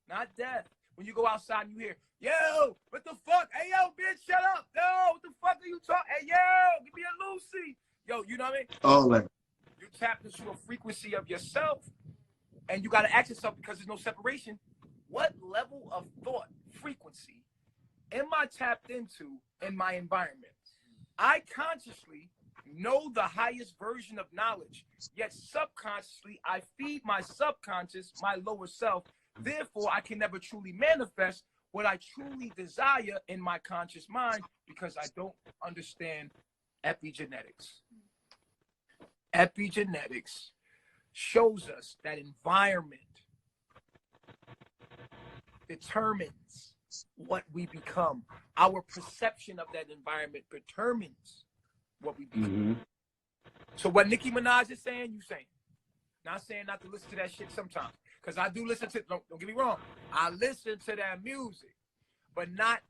not death. When you go outside and you hear, yo, what the fuck? Hey, yo, bitch, shut up. Yo, what the fuck are you talking? Hey, yo, give me a Lucy. Yo, you know what I mean? All that. You tap into a frequency of yourself, and you got to ask yourself, because there's no separation, what level of thought frequency am I tapped into in my environment? I consciously know the highest version of knowledge, yet subconsciously I feed my subconscious, my lower self. Therefore, I can never truly manifest what I truly desire in my conscious mind because I don't understand epigenetics. Epigenetics shows us that environment determines what we become. Our perception of that environment determines what we become. Mm-hmm. So what Nicki Minaj is saying, you saying. Not saying not to listen to that shit sometimes. Because I do listen to, don't get me wrong, I listen to that music, but not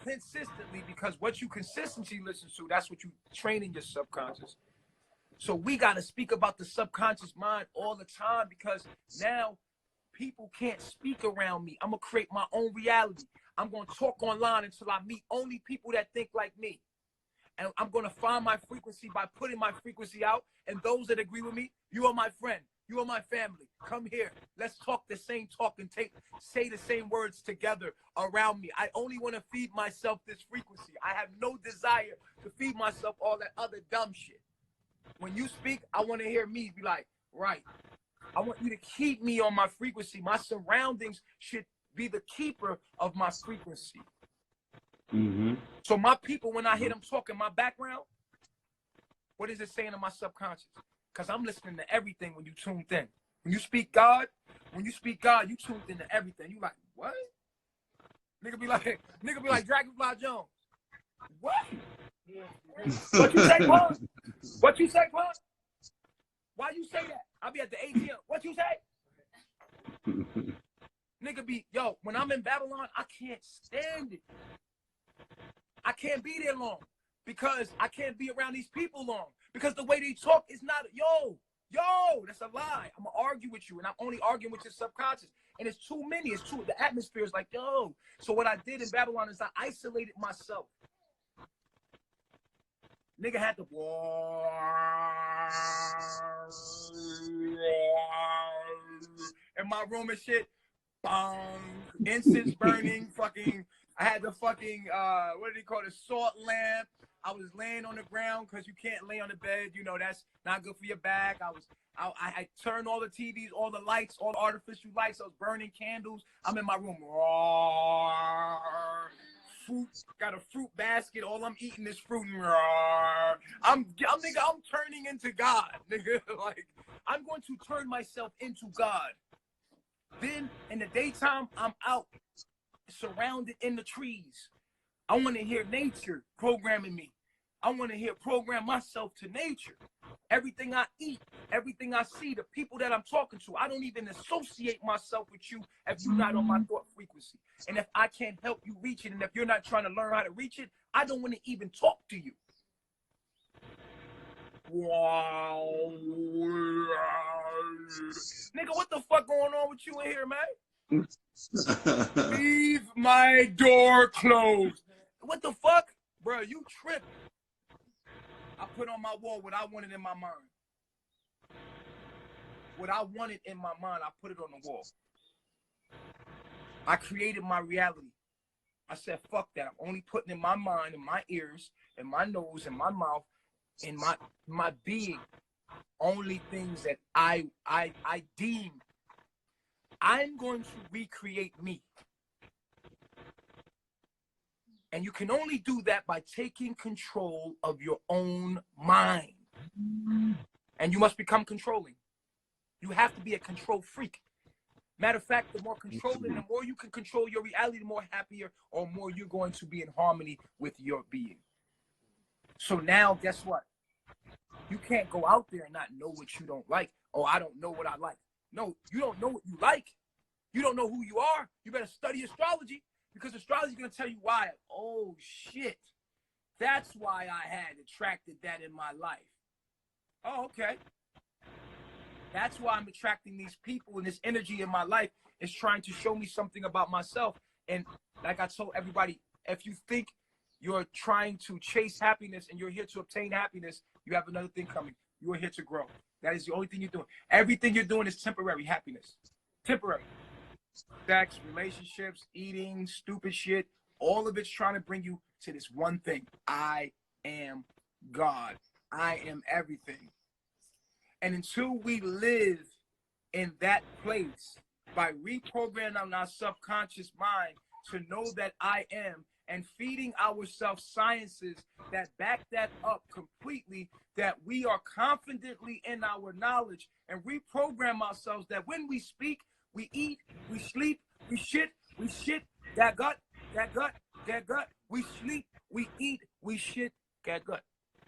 consistently, because what you consistently listen to, that's what you train in your subconscious. So we got to speak about the subconscious mind all the time, because now people can't speak around me. I'm going to create my own reality. I'm going to talk online until I meet only people that think like me. And I'm going to find my frequency by putting my frequency out. And those that agree with me, you are my friend. You are my family. Come here. Let's talk the same talk and say the same words together around me. I only want to feed myself this frequency. I have no desire to feed myself all that other dumb shit. When you speak, I want to hear me be like, right. I want you to keep me on my frequency. My surroundings should be the keeper of my frequency. Mm-hmm. So my people, when I hear them talk in my background, what is it saying in my subconscious? Because I'm listening to everything when you tuned in. When you speak God, you tuned into everything. You like, what? Nigga be like Dragonfly Jones. What? What you say, Pun? What you say, Pun? Why you say that? I'll be at the ATM. What you say? Nigga be, yo, when I'm in Babylon, I can't stand it. I can't be there long because I can't be around these people long because the way they talk is not, yo, that's a lie. I'm going to argue with you, and I'm only arguing with your subconscious. And it's too many. It's too, the atmosphere is like, yo. So what I did in Babylon is I isolated myself. Nigga had to in my room and shit. Bong, incense burning, fucking. I had the fucking what do they call it? Salt lamp. I was laying on the ground because you can't lay on the bed. You know that's not good for your back. I turned all the TVs, all the lights, all the artificial lights. I was burning candles. I'm in my room. Fruit, got a fruit basket. All I'm eating is fruit. I'm turning into God, nigga. Like I'm going to turn myself into God. Then in the daytime, I'm out, surrounded in the trees. I want to hear nature programming me. I want to program myself to nature. Everything I eat, everything I see, the people that I'm talking to, I don't even associate myself with you if you're not on my thought frequency. And if I can't help you reach it, and if you're not trying to learn how to reach it, I don't want to even talk to you. Wow. Nigga, what the fuck going on with you in here, man? Leave my door closed. What the fuck? Bro, you tripping. I put on my wall what I wanted in my mind. What I wanted in my mind, I put it on the wall. I created my reality. I said, fuck that. I'm only putting in my mind, in my ears, in my nose, in my mouth, in my being, only things that I deem. I'm going to recreate me. And you can only do that by taking control of your own mind. And you must become controlling. You have to be a control freak. Matter of fact, the more controlling, the more you can control your reality, the more happier or more you're going to be in harmony with your being. So now, guess what? You can't go out there and not know what you don't like. Oh, I don't know what I like. No, you don't know what you like. You don't know who you are. You better study astrology, because astrology is going to tell you why. Oh, shit. That's why I had attracted that in my life. Oh, okay. That's why I'm attracting these people, and this energy in my life is trying to show me something about myself. And like I told everybody, if you think you're trying to chase happiness and you're here to obtain happiness, you have another thing coming. You are here to grow. That is the only thing you're doing. Everything you're doing is temporary happiness. Temporary. Sex, relationships, eating, stupid shit. All of it's trying to bring you to this one thing. I am God. I am everything. And until we live in that place by reprogramming our subconscious mind to know that I am, and feeding ourselves sciences that back that up completely, that we are confidently in our knowledge, and reprogram ourselves that when we speak, we eat, we sleep, we shit, that gut, we sleep, we eat, we shit, that gut,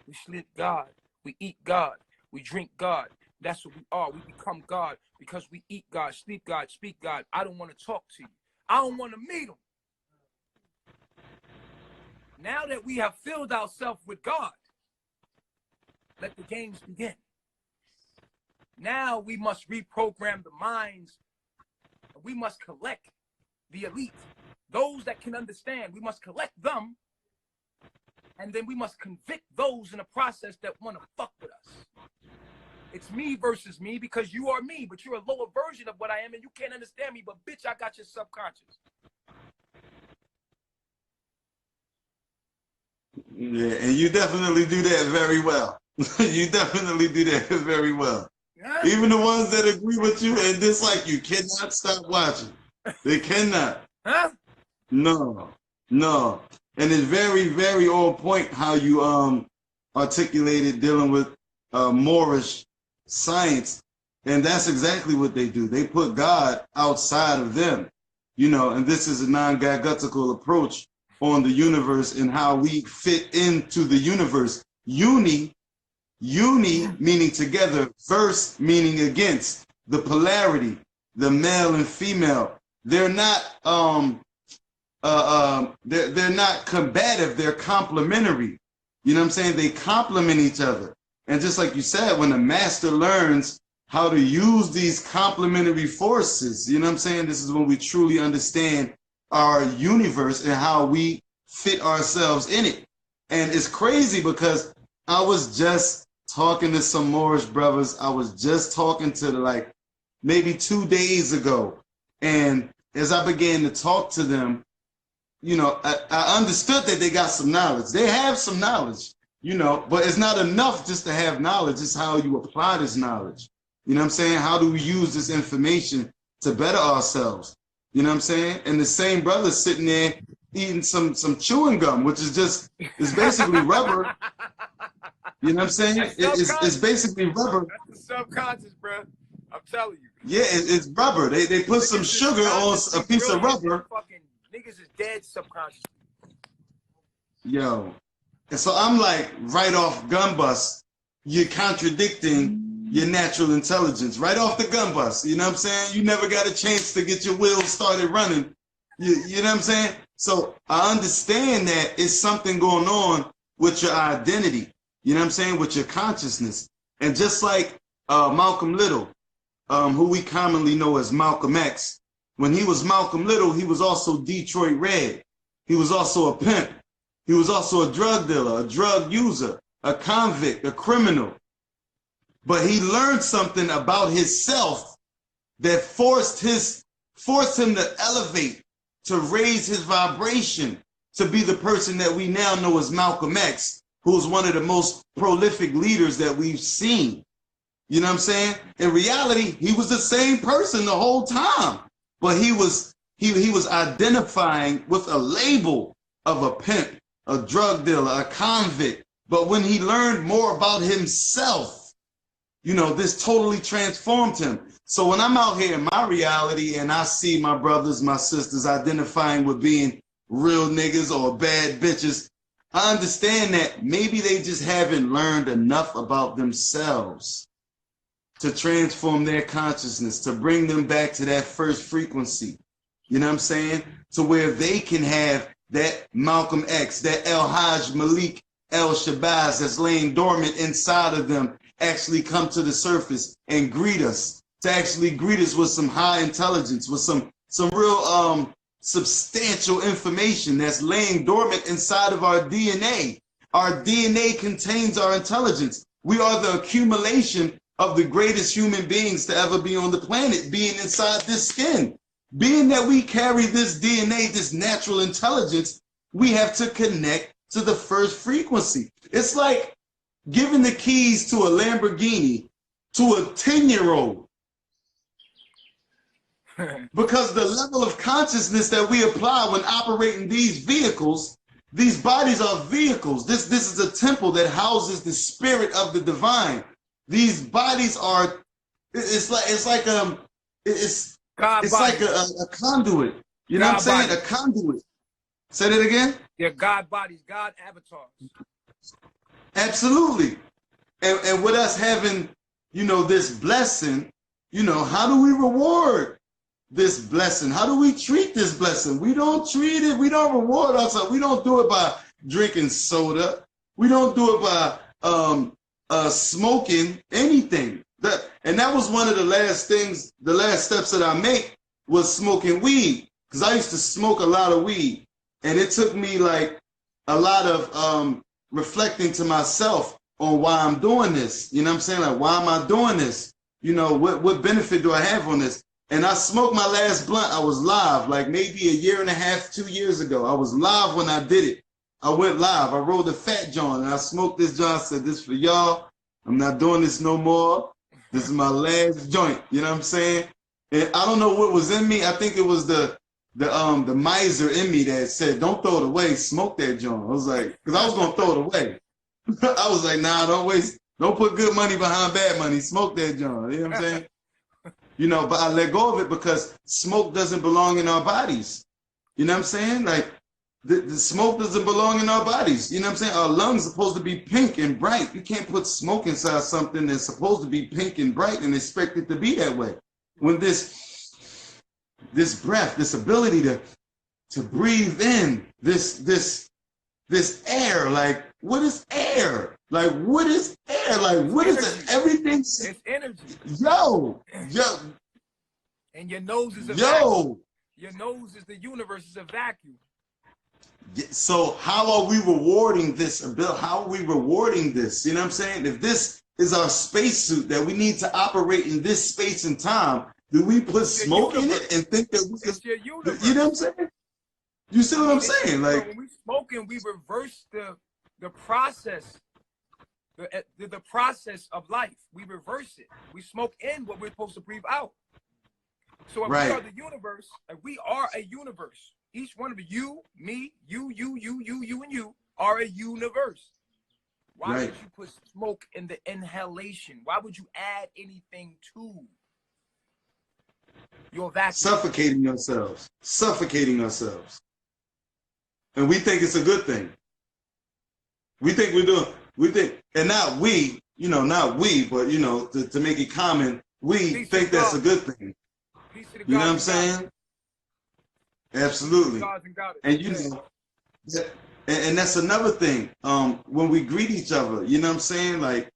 we sleep God, we eat God, we drink God. That's what we are. We become God because we eat God, sleep God, speak God. I don't want to talk to you. I don't want to meet him. Now that we have filled ourselves with God, let the games begin. Now we must reprogram the minds. We must collect the elite, those that can understand. We must collect them, and then we must convict those in the process that want to fuck with us. It's me versus me, because you are me, but you're a lower version of what I am, and you can't understand me, but bitch, I got your subconscious. Yeah, and you definitely do that very well. You definitely do that very well. Huh? Even the ones that agree with you and dislike you cannot stop watching. They cannot. Huh? No, no. And it's very, very on point how you articulated dealing with Moorish science. And that's exactly what they do. They put God outside of them, you know, and this is a non-Gagutical approach on the universe and how we fit into the universe. Uni meaning together, verse meaning against, the polarity, the male and female. They're not they're not combative, they're complementary. You know what I'm saying? They complement each other. And just like you said, when the master learns how to use these complementary forces, you know what I'm saying? This is when we truly understand our universe and how we fit ourselves in it. And it's crazy because I was just talking to some Moorish brothers. I was just talking to like maybe 2 days ago. And as I began to talk to them, you know, I understood that they got some knowledge. They have some knowledge, you know, but it's not enough just to have knowledge. It's how you apply this knowledge. You know what I'm saying? How do we use this information to better ourselves? You know what I'm saying? And the same brother sitting there eating some chewing gum, which is just, it's basically rubber. You know what I'm saying? It's basically rubber. That's the subconscious, bro. I'm telling you. Yeah, it's rubber. They put some sugar on a piece of rubber. Fucking niggas is dead subconscious. Yo. And so I'm like, right off gun bust, you're contradicting your natural intelligence. Right off the gun bust. You know what I'm saying? You never got a chance to get your wheels started running. You know what I'm saying? So I understand that it's something going on with your identity. You know what I'm saying? With your consciousness. And just like Malcolm Little, who we commonly know as Malcolm X, when he was Malcolm Little, he was also Detroit Red. He was also a pimp. He was also a drug dealer, a drug user, a convict, a criminal. But he learned something about himself that forced him to elevate, to raise his vibration, to be the person that we now know as Malcolm X, who's one of the most prolific leaders that we've seen. You know what I'm saying? In reality, he was the same person the whole time, but he was identifying with a label of a pimp, a drug dealer, a convict. But when he learned more about himself, you know, this totally transformed him. So when I'm out here in my reality and I see my brothers, my sisters identifying with being real niggas or bad bitches, I understand that maybe they just haven't learned enough about themselves to transform their consciousness, to bring them back to that first frequency. You know what I'm saying? To where they can have that Malcolm X, that El Hajj Malik El Shabazz that's laying dormant inside of them actually come to the surface and greet us, to actually greet us with some high intelligence, with some real substantial information that's laying dormant inside of our DNA. Our DNA contains our intelligence. We are the accumulation of the greatest human beings to ever be on the planet, being inside this skin. Being that we carry this DNA, this natural intelligence, we have to connect to the first frequency. It's like giving the keys to a Lamborghini to a 10-year-old. Because the level of consciousness that we apply when operating these vehicles, these bodies are vehicles. This is a temple that houses the spirit of the divine. These bodies are, it's like a conduit. You know what I'm saying? A conduit. Say that again? They're God bodies, God avatars. Absolutely. And with us having, you know, this blessing, you know, how do we reward this blessing? How do we treat this blessing? We don't treat it, we don't reward ourselves. We don't do it by drinking soda. We don't do it by smoking anything. And that was one of the last things, the last steps that I make was smoking weed. Because I used to smoke a lot of weed. And it took me like a lot of reflecting to myself on why I'm doing this. You know what I'm saying? Like, why am I doing this? You know, what benefit do I have on this? And I smoked my last blunt. I was live, like maybe a year and a half, 2 years ago. I was live when I did it. I went live. I rolled a fat joint and I smoked this joint. I said, this for y'all. I'm not doing this no more. This is my last joint. You know what I'm saying? And I don't know what was in me. I think it was the miser in me that said, don't throw it away. Smoke that joint. I was like, because I was going to throw it away. I was like, nah, don't waste. Don't put good money behind bad money. Smoke that joint. You know what I'm saying? You know, but I let go of it because smoke doesn't belong in our bodies. You know what I'm saying? Like, the smoke doesn't belong in our bodies. You know what I'm saying? Our lungs are supposed to be pink and bright. You can't put smoke inside something that's supposed to be pink and bright and expect it to be that way. When this breath, this ability to breathe in this air, like, what is air? Like, what is air? Like, what is it? Everything. It's energy. Yo. And your nose is a vacuum. Your nose is the universe, is a vacuum. So how are we rewarding this ability? How are we rewarding this? You know what I'm saying? If this is our spacesuit that we need to operate in this space and time, do we put smoke in it and think that we can? It's your universe. You know what I'm saying? You see what I'm saying? Like, when we smoking, we reverse the process, the process of life. We reverse it. We smoke in what we're supposed to breathe out. So if we are the universe, if we are a universe, each one of you, me, you, and you are a universe. Why would you put smoke in the inhalation? Why would you add anything to your vacuum? Suffocating ourselves. Suffocating ourselves. And we think it's a good thing. We think we think, and not we, you know, not we, but, you know, to make it common, we think that's a good thing. You know what I'm saying? Absolutely. And you know, and that's another thing. When we greet each other, you know what I'm saying? Like,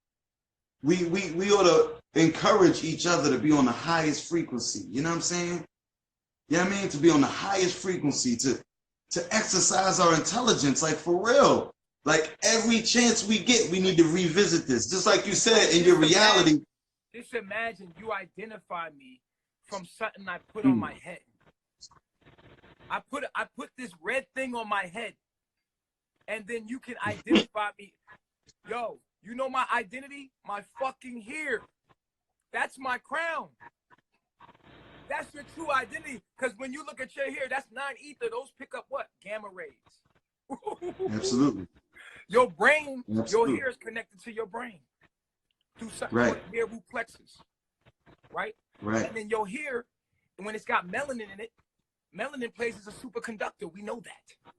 we ought to encourage each other to be on the highest frequency. You know what I'm saying? You know what I mean? To be on the highest frequency, to exercise our intelligence, like, for real. Like, every chance we get, we need to revisit this. Just like you said, in your reality. Just imagine you identify me from something I put on my head. I put this red thing on my head, and then you can identify me. Yo, you know my identity? My fucking hair. That's my crown. That's your true identity. Because when you look at your hair, that's 9 ether. Those pick up what? Gamma rays. Absolutely. Your brain, your hair is connected to your brain through something called hair root plexus. Right? Right. And then your hair, when it's got melanin in it, melanin plays as a superconductor. We know that.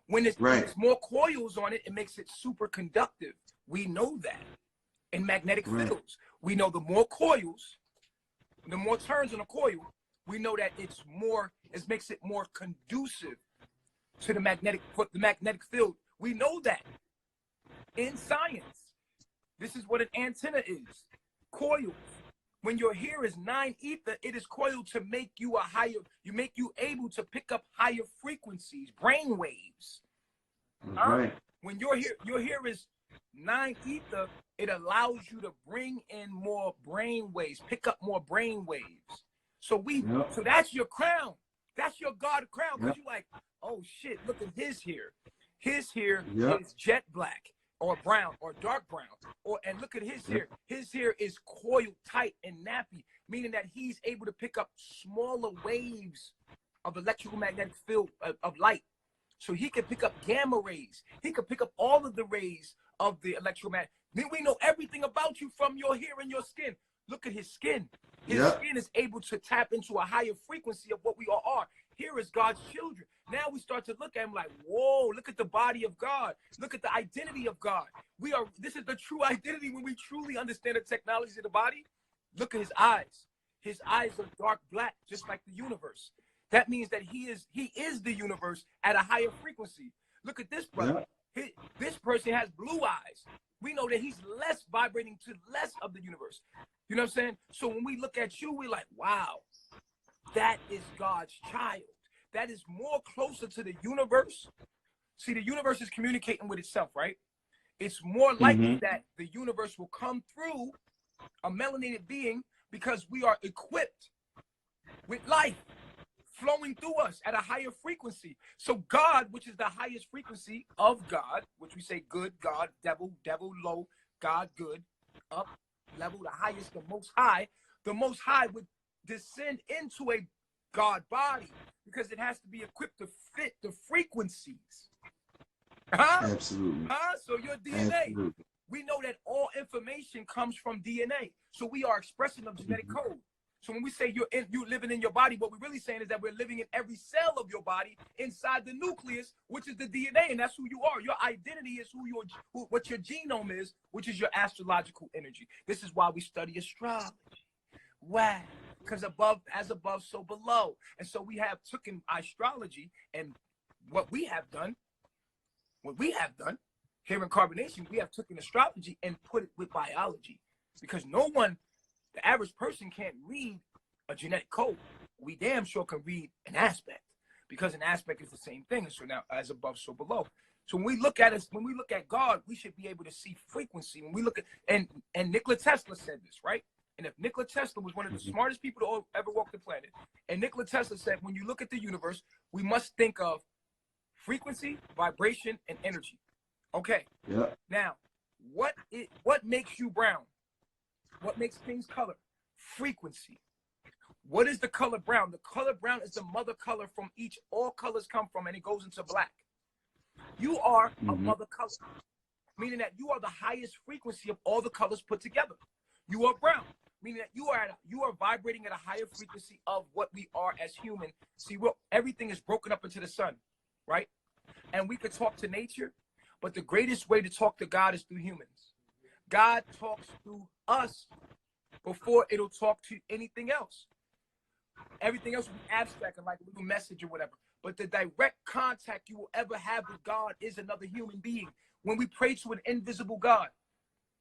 When there's more coils on it, it makes it superconductive. We know that. In magnetic fields, we know the more coils, the more turns on a coil, we know that it makes it more conducive to the magnetic field. We know that in science. This is what an antenna is. Coils. When your hair is 9 ether, it is coiled to make you make you able to pick up higher frequencies, brain waves. Right. When your hair is 9 ether, it allows you to bring in more brain waves, pick up more brain waves. So so that's your crown. That's your God crown. Because you're like, oh shit, look at his hair. His hair is jet black or brown or dark brown. And look at his hair. His hair is coiled tight and nappy. meaning that he's able to pick up smaller waves of electromagnetic field of light. So he can pick up gamma rays. He can pick up all of the rays of the electromagnetic. Then we know everything about you from your hair and your skin. Look at his skin. His skin is able to tap into a higher frequency of what we all are. Here is God's children. Now we start to look at him like, whoa, look at the body of God. Look at the identity of God. This is the true identity when we truly understand the technology of the body. Look at his eyes. His eyes are dark black, just like the universe. That means that he is the universe at a higher frequency. Look at this brother. This person has blue eyes. We know that he's less vibrating to less of the universe. You know what I'm saying? So when we look at you, we're like, wow, that is God's child. That is more closer to the universe. See, the universe is communicating with itself, right? It's more likely that the universe will come through a melanated being because we are equipped with life flowing through us at a higher frequency. So God, which is the highest frequency of God, which we say good, God, devil, low, God, good, up, level, the highest, the most high would descend into a God body because it has to be equipped to fit the frequencies. Absolutely. So your DNA, Absolutely. we know that all information comes from DNA. So we are expression of genetic code. So when we say you're living in your body, what we're really saying is that we're living in every cell of your body inside the nucleus, which is the DNA, and that's who you are. Your identity is what your genome is, which is your astrological energy. This is why we study astrology. Wow. Because as above, so below. And so we have taken astrology and what we have done here in Carbonation, we have taken astrology and put it with biology. Because the average person can't read a genetic code. We damn sure can read an aspect because an aspect is the same thing. And so now as above, so below. So when we look at God, we should be able to see frequency. When we look at, and Nikola Tesla said this, right? And if Nikola Tesla was one of the smartest people to ever walk the planet, and Nikola Tesla said, when you look at the universe, we must think of frequency, vibration, and energy. Okay. Yeah. Now, what makes you brown? What makes things color? Frequency. What is the color brown? The color brown is the mother color from each. All colors come from, and it goes into black. You are a mother color, meaning that you are the highest frequency of all the colors put together. You are brown, meaning that you are vibrating at a higher frequency of what we are as human. See, everything is broken up into the sun, right? And we could talk to nature, but the greatest way to talk to God is through humans. God talks through us before it'll talk to anything else. Everything else will be abstract and like a little message or whatever. But the direct contact you will ever have with God is another human being. When we pray to an invisible God,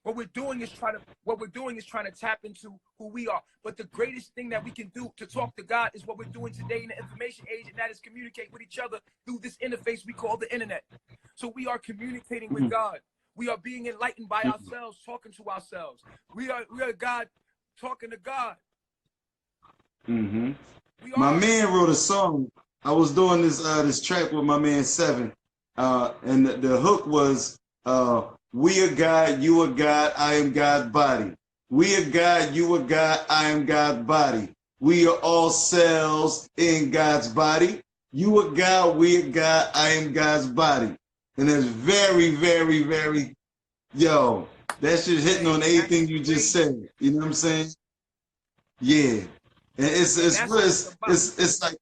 what we're doing is trying to tap into who we are. But the greatest thing that we can do to talk to God is what we're doing today in the information age, and that is communicate with each other through this interface we call the internet. So we are communicating with God. We are being enlightened by ourselves, talking to ourselves. We are God talking to God. My man wrote a song. I was doing this track with my man Seven, and the hook was we are God, you are God, I am God's body. We are God, you are God, I am God's body. We are all cells in God's body. You are God, we are God, I am God's body. And it's very, very, very, that shit hitting on everything you just said. You know what I'm saying? Yeah. And it's like,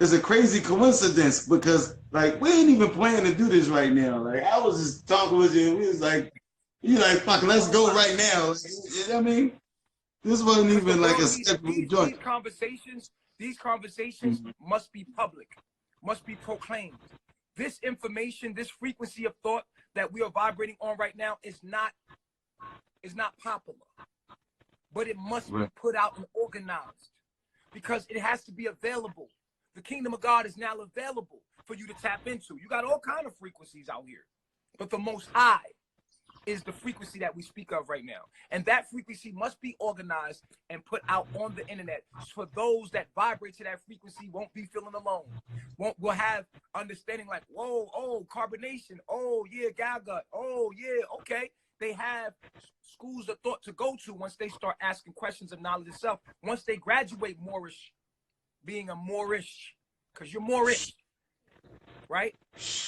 it's a crazy coincidence because like we ain't even planning to do this right now. Like I was just talking with you and we was like, you like, fuck, let's go right now. You know what I mean? This wasn't even like a scheduled joint. These conversations must be public, must be proclaimed. This information, this frequency of thought that we are vibrating on right now is not popular, but it must be put out and organized because it has to be available. The kingdom of God is now available for you to tap into. You got all kind of frequencies out here, but the most high is the frequency that we speak of right now. And that frequency must be organized and put out on the internet for those that vibrate to that frequency won't be feeling alone. Will have understanding like, whoa, oh, carbonation. Oh, yeah, Gaga. Oh, yeah, okay. they have schools of thought to go to once they start asking questions of knowledge itself. Once they graduate Moorish, being a Moorish, because you're Moorish, right?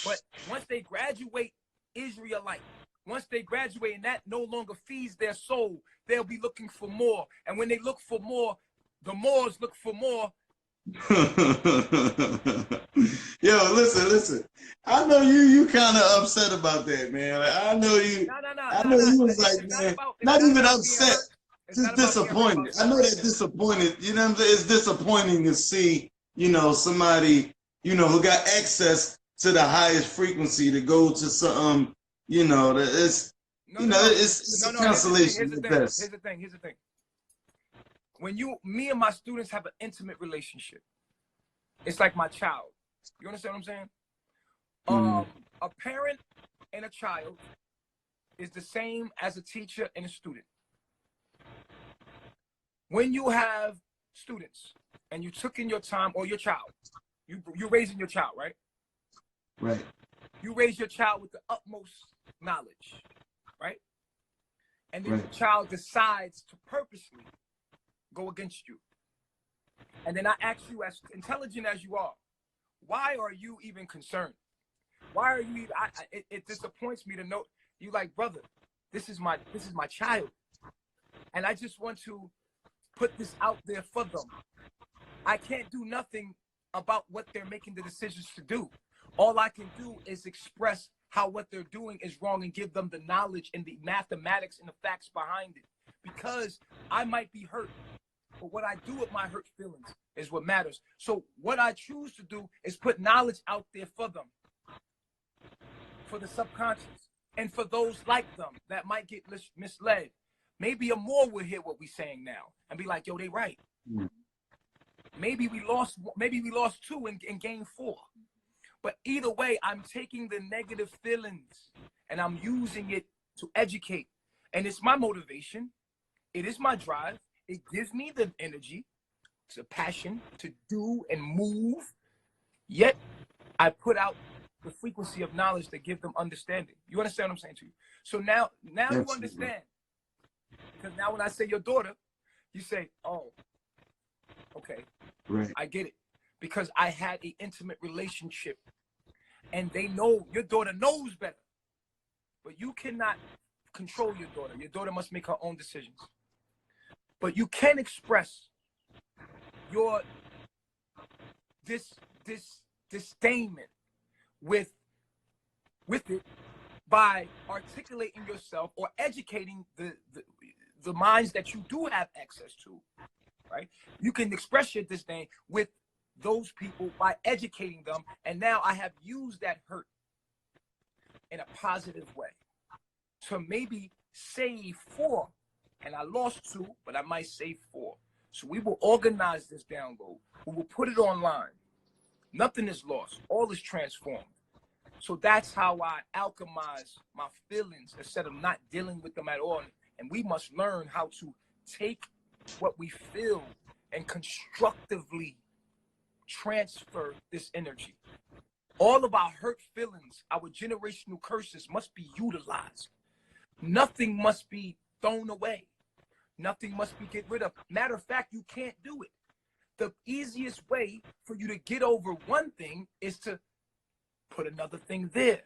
But once they graduate Israelite, once they graduate and that no longer feeds their soul, they'll be looking for more. And when they look for more, the Moors look for more. Yo, listen. I know you kind of upset about that, man. I know you. I know you was like, man, not even upset, just disappointed. I know that disappointed. You know what I'm saying? It's disappointing to see, you know, somebody, you know, who got access to the highest frequency to go to some, you know, it's, you know, it's a cancellation. Here's the thing. When me and my students have an intimate relationship, it's like my child. You understand what I'm saying? A parent and a child is the same as a teacher and a student. When you have students and you took in your time, or your child, you're raising your child, right? Right. You raise your child with the utmost knowledge, right? And then the child decides to purposely go against you. And then I ask you, as intelligent as you are, why are you even concerned? Why are you even, it disappoints me to know you, like, brother, this is my child. And I just want to put this out there for them. I can't do nothing about what they're making the decisions to do. All I can do is express how what they're doing is wrong and give them the knowledge and the mathematics and the facts behind it. Because I might be hurt, but what I do with my hurt feelings is what matters. So what I choose to do is put knowledge out there for them, for the subconscious, and for those like them that might get misled. Maybe a Moor will hear what we're saying now and be like, yo, they right. Maybe we lost 2 and gained 4. But either way, I'm taking the negative feelings and I'm using it to educate. And it's my motivation. It is my drive. It gives me the energy, the passion to do and move. Yet I put out the frequency of knowledge that give them understanding. You understand what I'm saying to you? So now you understand. Because now when I say your daughter, you say, oh, okay, right. I get it. Because I had an intimate relationship and they know, your daughter knows better. But you cannot control your daughter. Your daughter must make her own decisions. But you can express your disdainment with it by articulating yourself or educating the minds that you do have access to, right? You can express your disdain with those people by educating them, and now I have used that hurt in a positive way to maybe save 4, and I lost 2, but I might save 4. So we will organize this download. We will put it online. Nothing is lost. All is transformed. So that's how I alchemize my feelings instead of not dealing with them at all. And we must learn how to take what we feel and constructively transfer this energy. All of our hurt feelings, our generational curses must be utilized. Nothing must be thrown away. Nothing must be get rid of. Matter of fact, you can't do it. The easiest way for you to get over one thing is to put another thing there,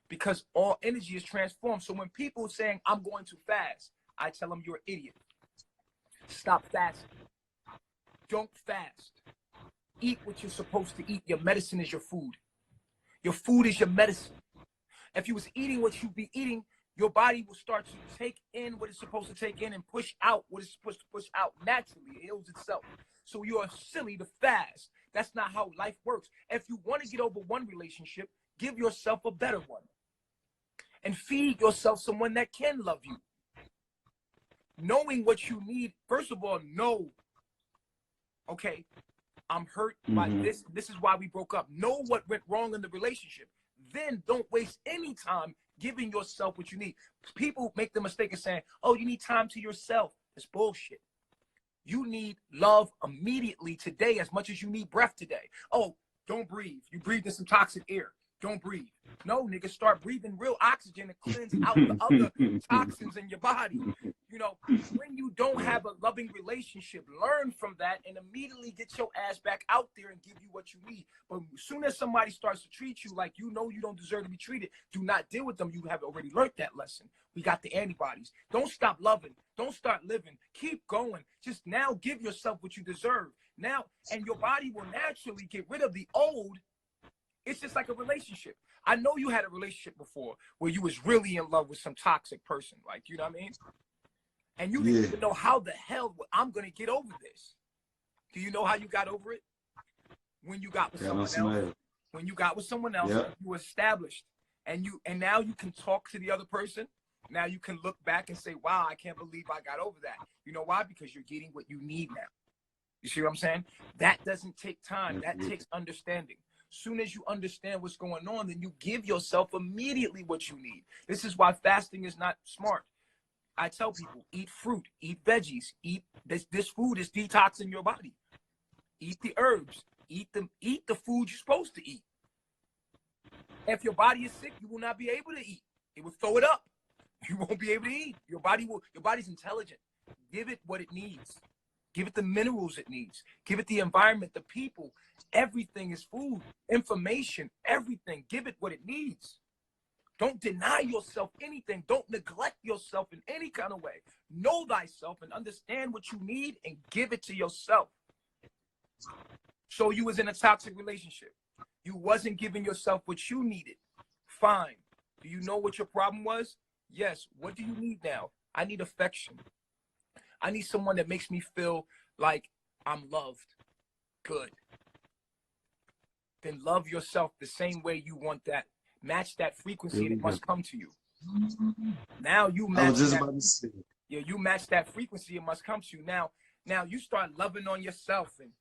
because all energy is transformed. So when people are saying, I'm going to fast, I tell them you're an idiot. Stop fasting. Don't fast. Eat what you're supposed to eat. Your medicine is your food. Your food is your medicine. If you was eating what you'd be eating, your body will start to take in what it's supposed to take in and push out what it's supposed to push out naturally. It heals itself. So you are silly to fast. That's not how life works. If you want to get over one relationship, give yourself a better one. And feed yourself someone that can love you. Knowing what you need, first of all, know, okay, I'm hurt by this. This is why we broke up. Know what went wrong in the relationship. Then don't waste any time giving yourself what you need. People make the mistake of saying, oh, you need time to yourself. It's bullshit. You need love immediately today as much as you need breath today. Oh, don't breathe. You breathed in some toxic air. Don't breathe. No, nigga, start breathing real oxygen and cleanse out the other toxins in your body. You know, when you don't have a loving relationship, learn from that and immediately get your ass back out there and give you what you need. But as soon as somebody starts to treat you like you know you don't deserve to be treated, do not deal with them. You have already learned that lesson. We got the antibodies. Don't stop loving. Don't start living. Keep going. Just now give yourself what you deserve. Now, and your body will naturally get rid of the old. It's just like a relationship. I know you had a relationship before where you was really in love with some toxic person, like, you know what I mean? And you didn't even know how the hell I'm going to get over this. Do you know how you got over it? When you got with someone else. When you got with someone else, you established. And now you can talk to the other person. Now you can look back and say, wow, I can't believe I got over that. You know why? Because you're getting what you need now. You see what I'm saying? That doesn't take time. That takes understanding. Soon as you understand what's going on, then you give yourself immediately what you need. This is why fasting is not smart. I tell people, eat fruit, eat veggies, eat this food is detoxing your body. Eat the herbs, eat the food you're supposed to eat. If your body is sick, you will not be able to eat. It will throw it up. You won't be able to eat. Your body's intelligent. Give it what it needs. Give it the minerals it needs. Give it the environment, the people. Everything is food, information, everything. Give it what it needs. Don't deny yourself anything. Don't neglect yourself in any kind of way. Know thyself and understand what you need and give it to yourself. So you was in a toxic relationship. You wasn't giving yourself what you needed. Fine. Do you know what your problem was? Yes. What do you need now? I need affection. I need someone that makes me feel like I'm loved. Good. Then love yourself the same way you want that. Match that frequency and it must come to you. Now you match you match that frequency, it must come to you. Now you start loving on yourself and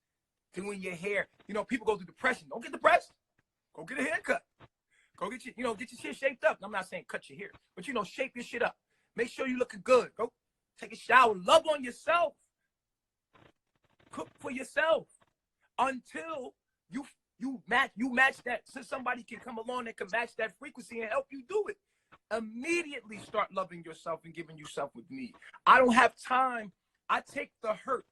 doing your hair. You know, people go through depression. Don't get depressed. Go get a haircut. Go get your shit shaped up. I'm not saying cut your hair, but shape your shit up. Make sure you're looking good. Go take a shower. Love on yourself. Cook for yourself until you match that, so somebody can come along that can match that frequency and help you do it. Immediately start loving yourself and giving yourself what you need. I don't have time. I take the hurt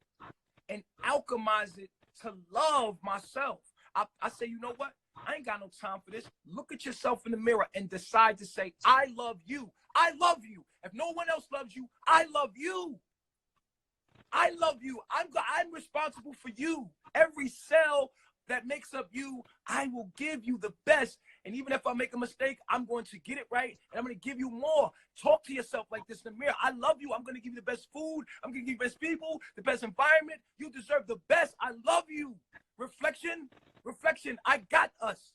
and alchemize it to love myself. I say, you know what? I ain't got no time for this. Look at yourself in the mirror and decide to say, I love you. I love you. If no one else loves you, I love you. I love you. I'm responsible for you. Every cell that makes up you, I will give you the best. And even if I make a mistake, I'm going to get it right. And I'm going to give you more. Talk to yourself like this in the mirror. I love you. I'm going to give you the best food. I'm going to give you the best people, the best environment. You deserve the best. I love you. Reflection. I got us.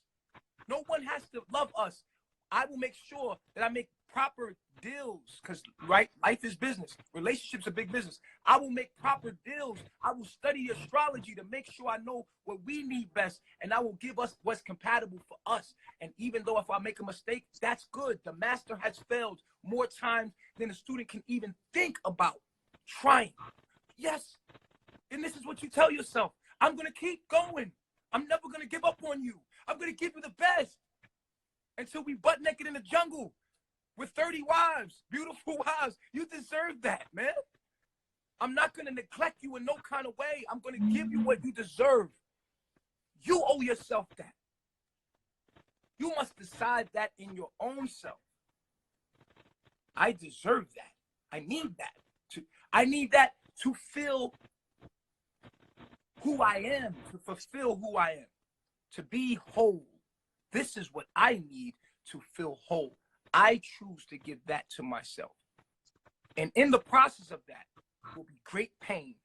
No one has to love us. I will make sure that I make proper deals, because life is business. Relationships are big business. I will make proper deals. I will study astrology to make sure I know what we need best, and I will give us what's compatible for us. And even though if I make a mistake, that's good. The master has failed more times than a student can even think about trying. Yes. And this is what you tell yourself. I'm going to keep going. I'm never going to give up on you. I'm going to give you the best until we butt naked in the jungle with 30 wives, beautiful wives. You deserve that, man. I'm not going to neglect you in no kind of way. I'm going to give you what you deserve. You owe yourself that. You must decide that in your own self. I deserve that. I need that. I need that to feel who I am, to fulfill who I am, to be whole. This is what I need to feel whole. I choose to give that to myself. And in the process of that will be great pain.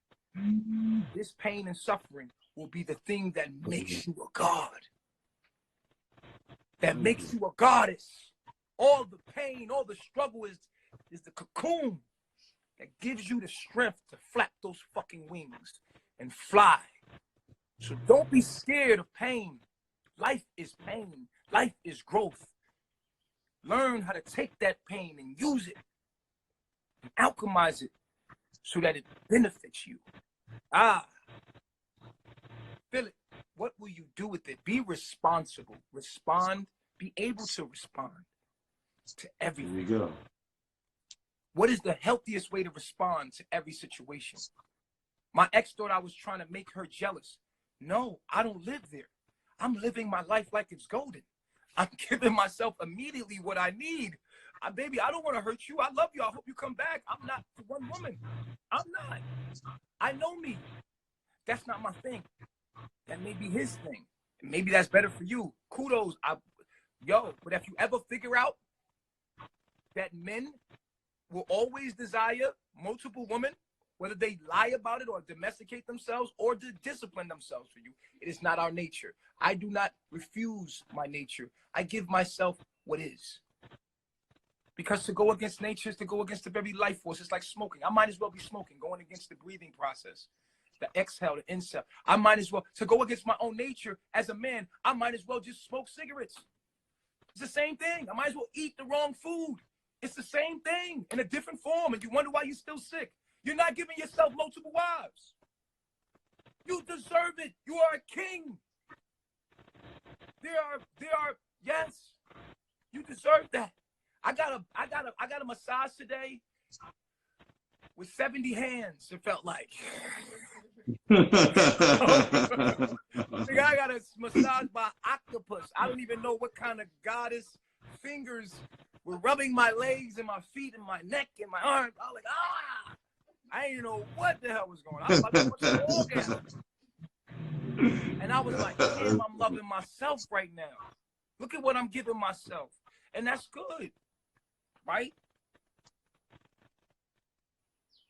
This pain and suffering will be the thing that makes you a god. That makes you a goddess. All the pain, all the struggle is the cocoon that gives you the strength to flap those fucking wings and fly. So don't be scared of pain. Life is pain. Life is growth. Learn how to take that pain and use it and alchemize it so that it benefits you. Feel it. What will you do with it? Be responsible. Respond Be able to respond to everything. There you go. What is the healthiest way to respond to every situation? My ex thought I was trying to make her jealous. No, I don't live there. I'm living my life like it's golden. I'm giving myself immediately what I need. Baby, I don't want to hurt you. I love you. I hope you come back. I'm not for one woman. I'm not. I know me. That's not my thing. That may be his thing. Maybe that's better for you. Kudos. But if you ever figure out that men will always desire multiple women, whether they lie about it or domesticate themselves or to discipline themselves for you, it is not our nature. I do not refuse my nature. I give myself what is. Because to go against nature is to go against the very life force. It's like smoking. I might as well be smoking, going against the breathing process, the exhale, the inhale. I might as well, to go against my own nature as a man, I might as well just smoke cigarettes. It's the same thing. I might as well eat the wrong food. It's the same thing in a different form, and you wonder why you're still sick. You're not giving yourself multiple wives. You deserve it. You are a king. Yes, you deserve that. I got a massage today with 70 hands, it felt like. I got a massage by octopus. I don't even know what kind of goddess fingers were rubbing my legs and my feet and my neck and my arms. I was like, ah! I didn't know what the hell was going on. I was about to put some orgasm. And I was like, damn, I'm loving myself right now. Look at what I'm giving myself. And that's good, right?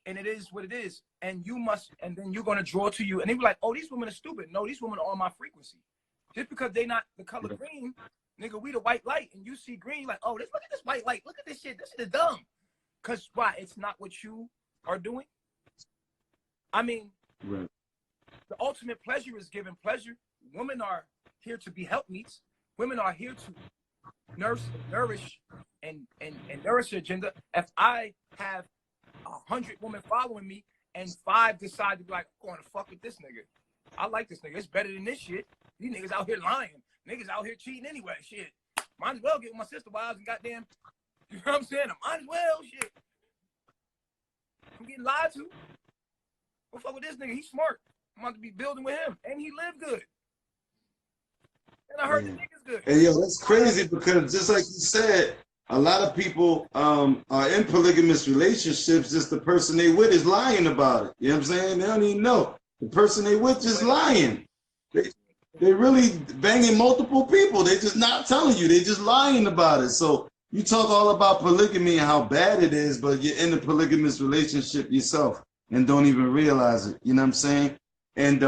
And it is what it is. And you must, and then you're going to draw to you. And they be like, oh, these women are stupid. No, these women are on my frequency. Just because they not the color green, nigga, we the white light, and you see green, like, oh, look at this white light. Look at this shit. This shit is dumb. Because why? It's not what you are doing. I mean, right. The ultimate pleasure is giving pleasure. Women are here to be helpmeets. Women are here to nourish and nourish the agenda. If I have 100 women following me and 5 decide to be like, I'm going to fuck with this nigga. I like this nigga. It's better than this shit. These niggas out here lying. Niggas out here cheating anyway. Shit. Might as well get with my sister wives and goddamn, you know what I'm saying? I might as well, shit. I'm getting lied to. Go fuck with this nigga. He's smart. I'm about to be building with him. And he lived good. And I heard the nigga's good. And yo, that's crazy because just like you said, a lot of people are in polygamous relationships, just the person they with is lying about it. You know what I'm saying? They don't even know. The person they with just lying. They really banging multiple people. They just not telling you. They just lying about it. So you talk all about polygamy and how bad it is, but you're in a polygamous relationship yourself and don't even realize it. You know what I'm saying? And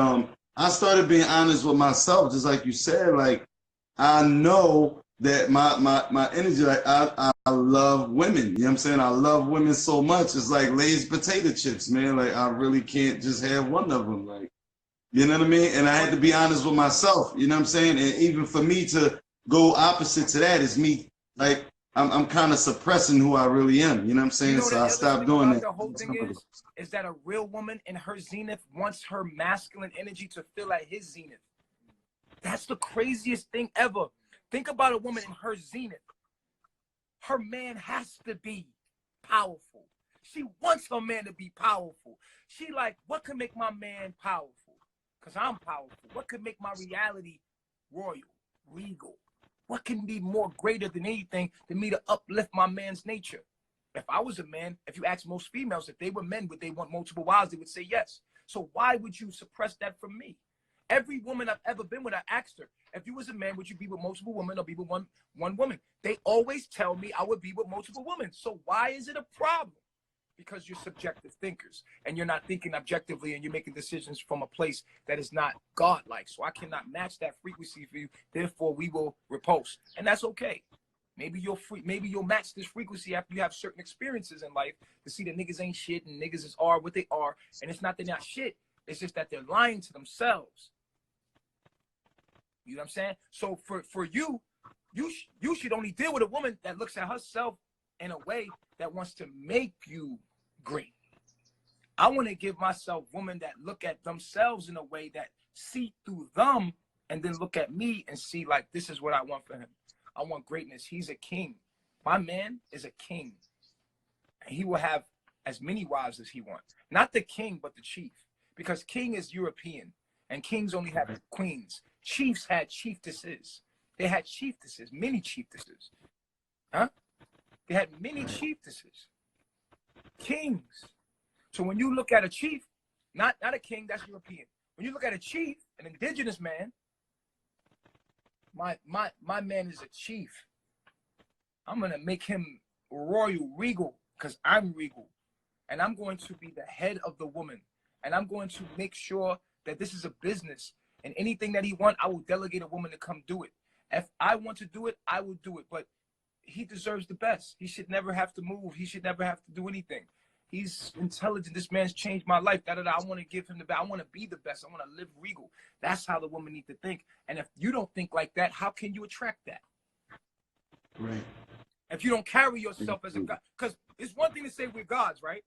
I started being honest with myself, just like you said. Like, I know that my energy, like I love women. You know what I'm saying? I love women so much. It's like Lay's potato chips, man. Like, I really can't just have one of them. Like, you know what I mean? And I had to be honest with myself. You know what I'm saying? And even for me to go opposite to that is me, like, I'm kind of suppressing who I really am. You know what I'm saying? So I stopped doing that. The whole thing is that a real woman in her zenith wants her masculine energy to feel at his zenith. That's the craziest thing ever. Think about a woman in her zenith. Her man has to be powerful. She wants her man to be powerful. She like, what can make my man powerful? Because I'm powerful. What could make my reality royal, regal? What can be more greater than anything than me to uplift my man's nature? If I was a man, if you ask most females, if they were men, would they want multiple wives? They would say yes. So why would you suppress that from me? Every woman I've ever been with, I asked her, if you was a man, would you be with multiple women or be with one woman? They always tell me I would be with multiple women. So why is it a problem? Because you're subjective thinkers and you're not thinking objectively and you're making decisions from a place that is not godlike. So I cannot match that frequency for you. Therefore, we will repulse. And that's okay. Maybe you'll match this frequency after you have certain experiences in life to see that niggas ain't shit and niggas are what they are. And it's not they're not shit. It's just that they're lying to themselves. You know what I'm saying? So for you should only deal with a woman that looks at herself in a way that wants to make you great. I want to give myself women that look at themselves in a way that see through them and then look at me and see like, this is what I want for him. I want greatness. He's a king. My man is a king. And he will have as many wives as he wants. Not the king, but the chief. Because king is European. And kings only have queens. Chiefs had chieftesses. They had chieftesses, many chieftesses. Huh? They had many chieftesses. Kings. So when you look at a chief, not a king, that's European. When you look at a chief, an indigenous man, my man is a chief. I'm gonna make him royal, regal, because I'm regal. And I'm going to be the head of the woman. And I'm going to make sure that this is a business. And anything that he wants, I will delegate a woman to come do it. If I want to do it, I will do it. But he deserves the best. He should never have to move. He should never have to do anything. He's intelligent. This man's changed my life. I want to give him the best. I want to be the best. I want to live regal. That's how the woman needs to think. And if you don't think like that, how can you attract that? Right. If you don't carry yourself as a god, because it's one thing to say we're gods, right?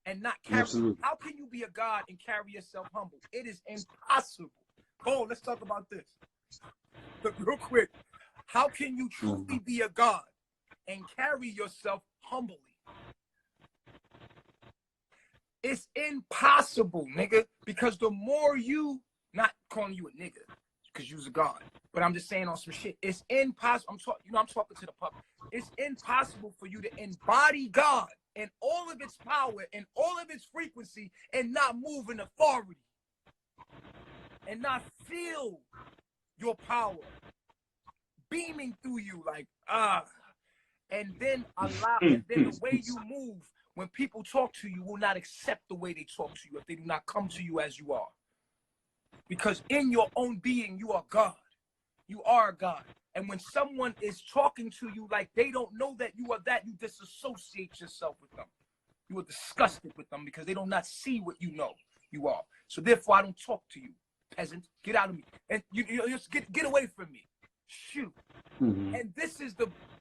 And not carry. Absolutely. How can you be a god and carry yourself humble? It is impossible. Oh, let's talk about this. But real quick, how can you truly be a god and carry yourself humbly? It's impossible, nigga. Because the more you, not calling you a nigga, because you's a god, but I'm just saying on some shit. It's impossible. I'm talking to the public. It's impossible for you to embody God and all of its power and all of its frequency and not move in authority and not feel your power beaming through you like and then allow, and then the way you move when people talk to you will not accept the way they talk to you if they do not come to you as you are, because in your own being you are God. You are God. And when someone is talking to you like they don't know that you are that, you disassociate yourself with them. You are disgusted with them because they do not see what you know you are. So therefore, I don't talk to you, peasant. Get out of me. And you just get away from me. Shoot. And this is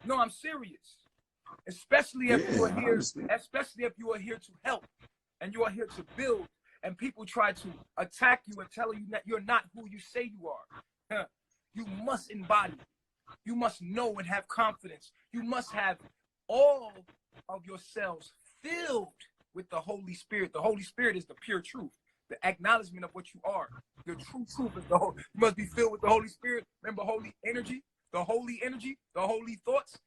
no, I'm serious. Especially if you are here, especially if you are here to help and you are here to build, and people try to attack you and tell you that you're not who you say you are. You must embody. You must know and have confidence. You must have all of yourselves filled with the Holy Spirit. The Holy Spirit is the pure truth, the acknowledgement of what you are. The true truth is you must be filled with the Holy Spirit. Remember, holy energy, the holy thoughts.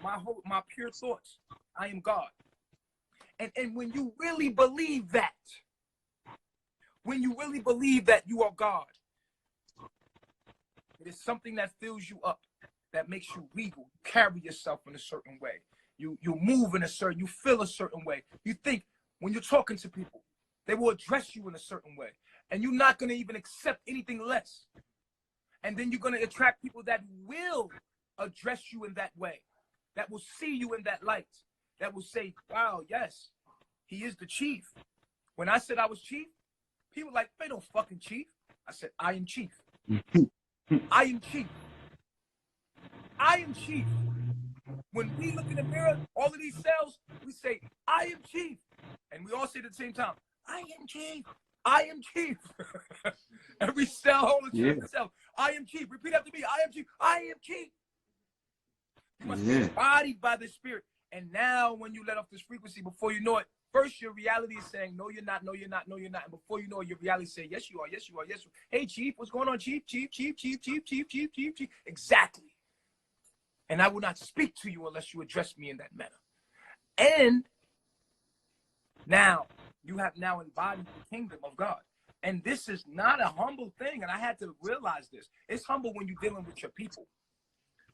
My pure thoughts. I am God. And when you really believe that, you are God, it is something that fills you up, that makes you regal. You carry yourself in a certain way. You move in a certain, you feel a certain way. You think when you're talking to people, they will address you in a certain way. And you're not going to even accept anything less. And then you're going to attract people that will address you in that way, that will see you in that light, that will say, wow, yes, he is the chief. When I said I was chief, people were like, they don't fucking chief. I said, I am chief. I am chief. I am chief. When we look in the mirror, all of these cells, we say, I am chief. And we all say it at the same time, I am chief. I am chief. Every cell, hold it to itself. I am chief. Repeat after me. I am chief. I am chief. You must be embodied by the Spirit. And now when you let off this frequency, before you know it, first your reality is saying, no, you're not, no, you're not, no, you're not. And before you know it, your reality is saying, yes, you are, yes, you are, yes, you are. Hey, Chief, what's going on, Chief? Chief. Exactly. And I will not speak to you unless you address me in that manner. And now you have now embodied the kingdom of God. And this is not a humble thing. And I had to realize this. It's humble when you're dealing with your people.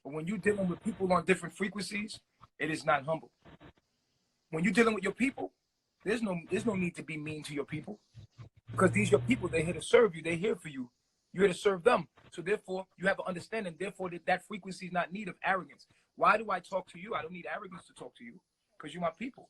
But when you're dealing with people on different frequencies, it is not humble. When you're dealing with your people, there's no need to be mean to your people. Because these are your people. They're here to serve you. They're here for you. You're here to serve them. So therefore, you have an understanding. Therefore, that frequency is not need of arrogance. Why do I talk to you? I don't need arrogance to talk to you. Because you're my people.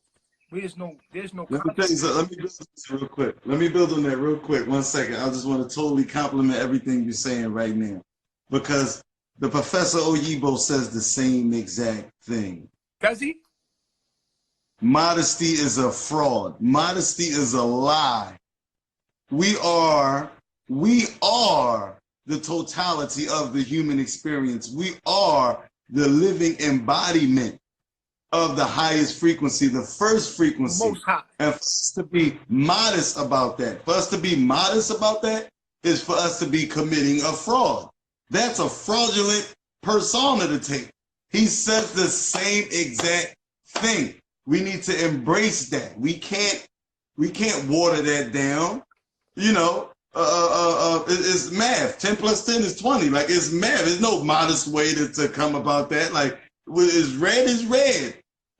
There's no let me build this real quick. Let me build on that real quick. 1 second. I just want to totally compliment everything you're saying right now. Because the Professor Oyibo says the same exact thing. Does he? Modesty is a fraud. Modesty is a lie. We are the totality of the human experience. We are the living embodiment of the highest frequency, the first frequency. Most high. And for us to be modest about that, for us to be modest about that is for us to be committing a fraud. That's a fraudulent persona to take. He says the same exact thing. We need to embrace that. We can't water that down. You know, it's math. 10 plus 10 is 20. Like, it's math. There's no modest way to come about that. Like, is red.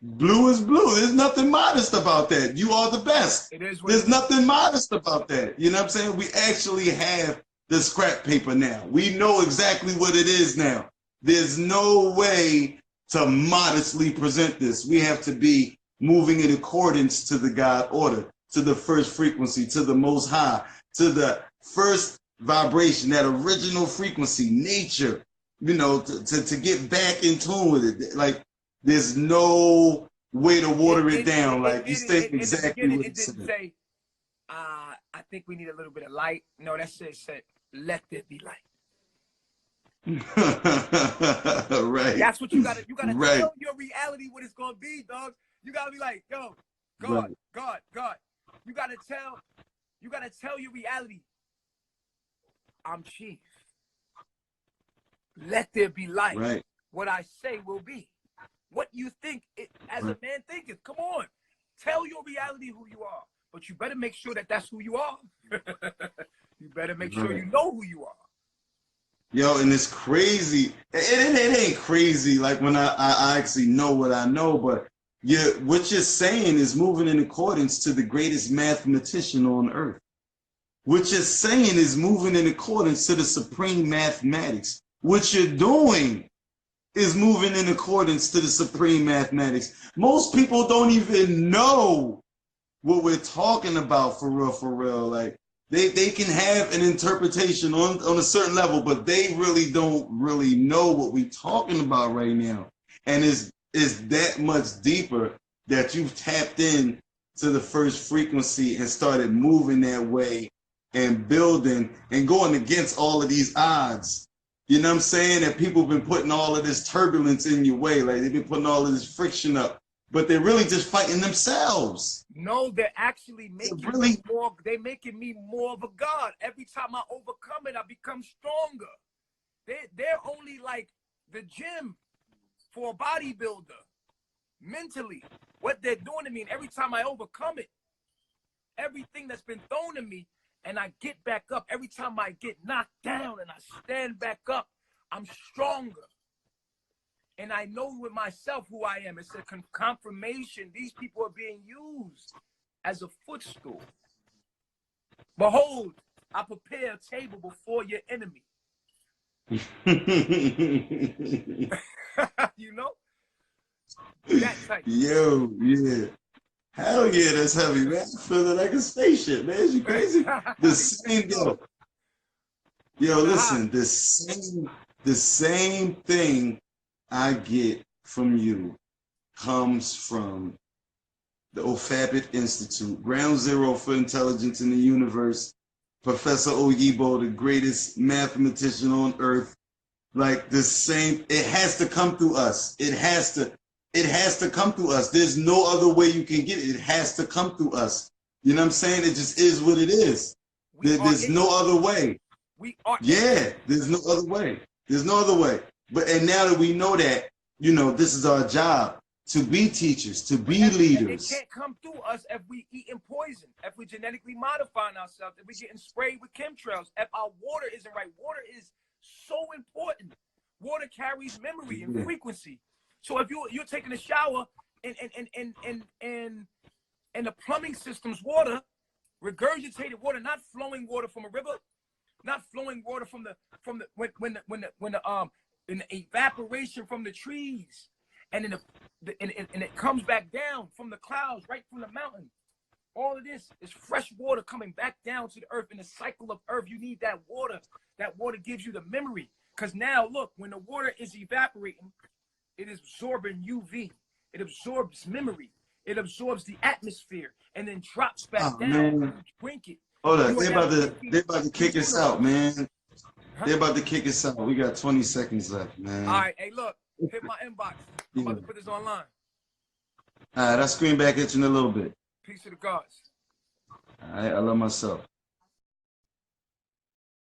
Blue is blue. There's nothing modest about that. You are the best. There's nothing modest about that. You know what I'm saying? We actually have the scrap paper now. We know exactly what it is now. There's no way to modestly present this. We have to be moving in accordance to the God order, to the first frequency, to the Most High, to the first vibration, that original frequency, nature, you know, to get back in tune with it. Like, there's no way to water it down. Like, you say exactly what it didn't say, I think we need a little bit of light. No, that said, let there be light. Right. That's what you gotta tell your reality what it's gonna be, dog. You gotta be like, yo, God. You gotta tell your reality. I'm Cheif. Let there be light. Right. What I say will be. What you think as a man thinketh. Come on. Tell your reality who you are. But you better make sure that that's who you are. You better make sure you know who you are. Yo, and it's crazy. It ain't crazy like when I actually know what I know, but what you're saying is moving in accordance to the greatest mathematician on earth. What you're saying is moving in accordance to the supreme mathematics. What you're doing is moving in accordance to the supreme mathematics. Most people don't even know what we're talking about for real. Like, they can have an interpretation on a certain level, but they really don't really know what we're talking about right now. And it's that much deeper that you've tapped in to the first frequency and started moving that way and building and going against all of these odds. You know what I'm saying? That people have been putting all of this turbulence in your way. Like, they've been putting all of this friction up, but they're really just fighting themselves. No, they're actually making me more. They're making me more of a god. Every time I overcome it, I become stronger. They're only like the gym for a bodybuilder. Mentally, what they're doing to me, and every time I overcome it, everything that's been thrown at me, and I get back up, every time I get knocked down and I stand back up, I'm stronger. And I know with myself who I am. It's a confirmation. These people are being used as a footstool. Behold, I prepare a table before your enemy. You know? That type. Yo, yeah. Hell yeah, that's heavy, man. I feel like a spaceship, man. Is you crazy? The same, yo, listen, the same thing I get from you comes from the Ofabit Institute, Ground Zero for Intelligence in the Universe, Professor Oyibo, the greatest mathematician on earth. Like, the same, it has to come through us. It has to come through us. There's no other way you can get it. It has to come through us. You know what I'm saying? It just is what it is. There's no other way. There's no other way. There's no other way. And now that we know that, you know, this is our job, to be teachers, to be leaders. It can't come through us if we eating poison, if we genetically modifying ourselves, if we getting sprayed with chemtrails, if our water isn't right. Water is so important. Water carries memory and frequency. So if you're taking a shower and the plumbing system's water, regurgitated water, not flowing water from a river, not flowing water from the in the evaporation from the trees, and it comes back down from the clouds, right from the mountain. All of this is fresh water coming back down to the earth. In the cycle of earth, you need that water. That water gives you the memory. Because now, look, when the water is evaporating, it is absorbing UV. It absorbs memory. It absorbs the atmosphere and then drops back down. Man. You drink it. Hold on, they about to kick us out, man. They're about to kick us out. We got 20 seconds left, man. All right, hey, look, hit my inbox. I'm about to put this online. All right, I'll scream back at you in a little bit. Peace to the gods. All right, I love myself.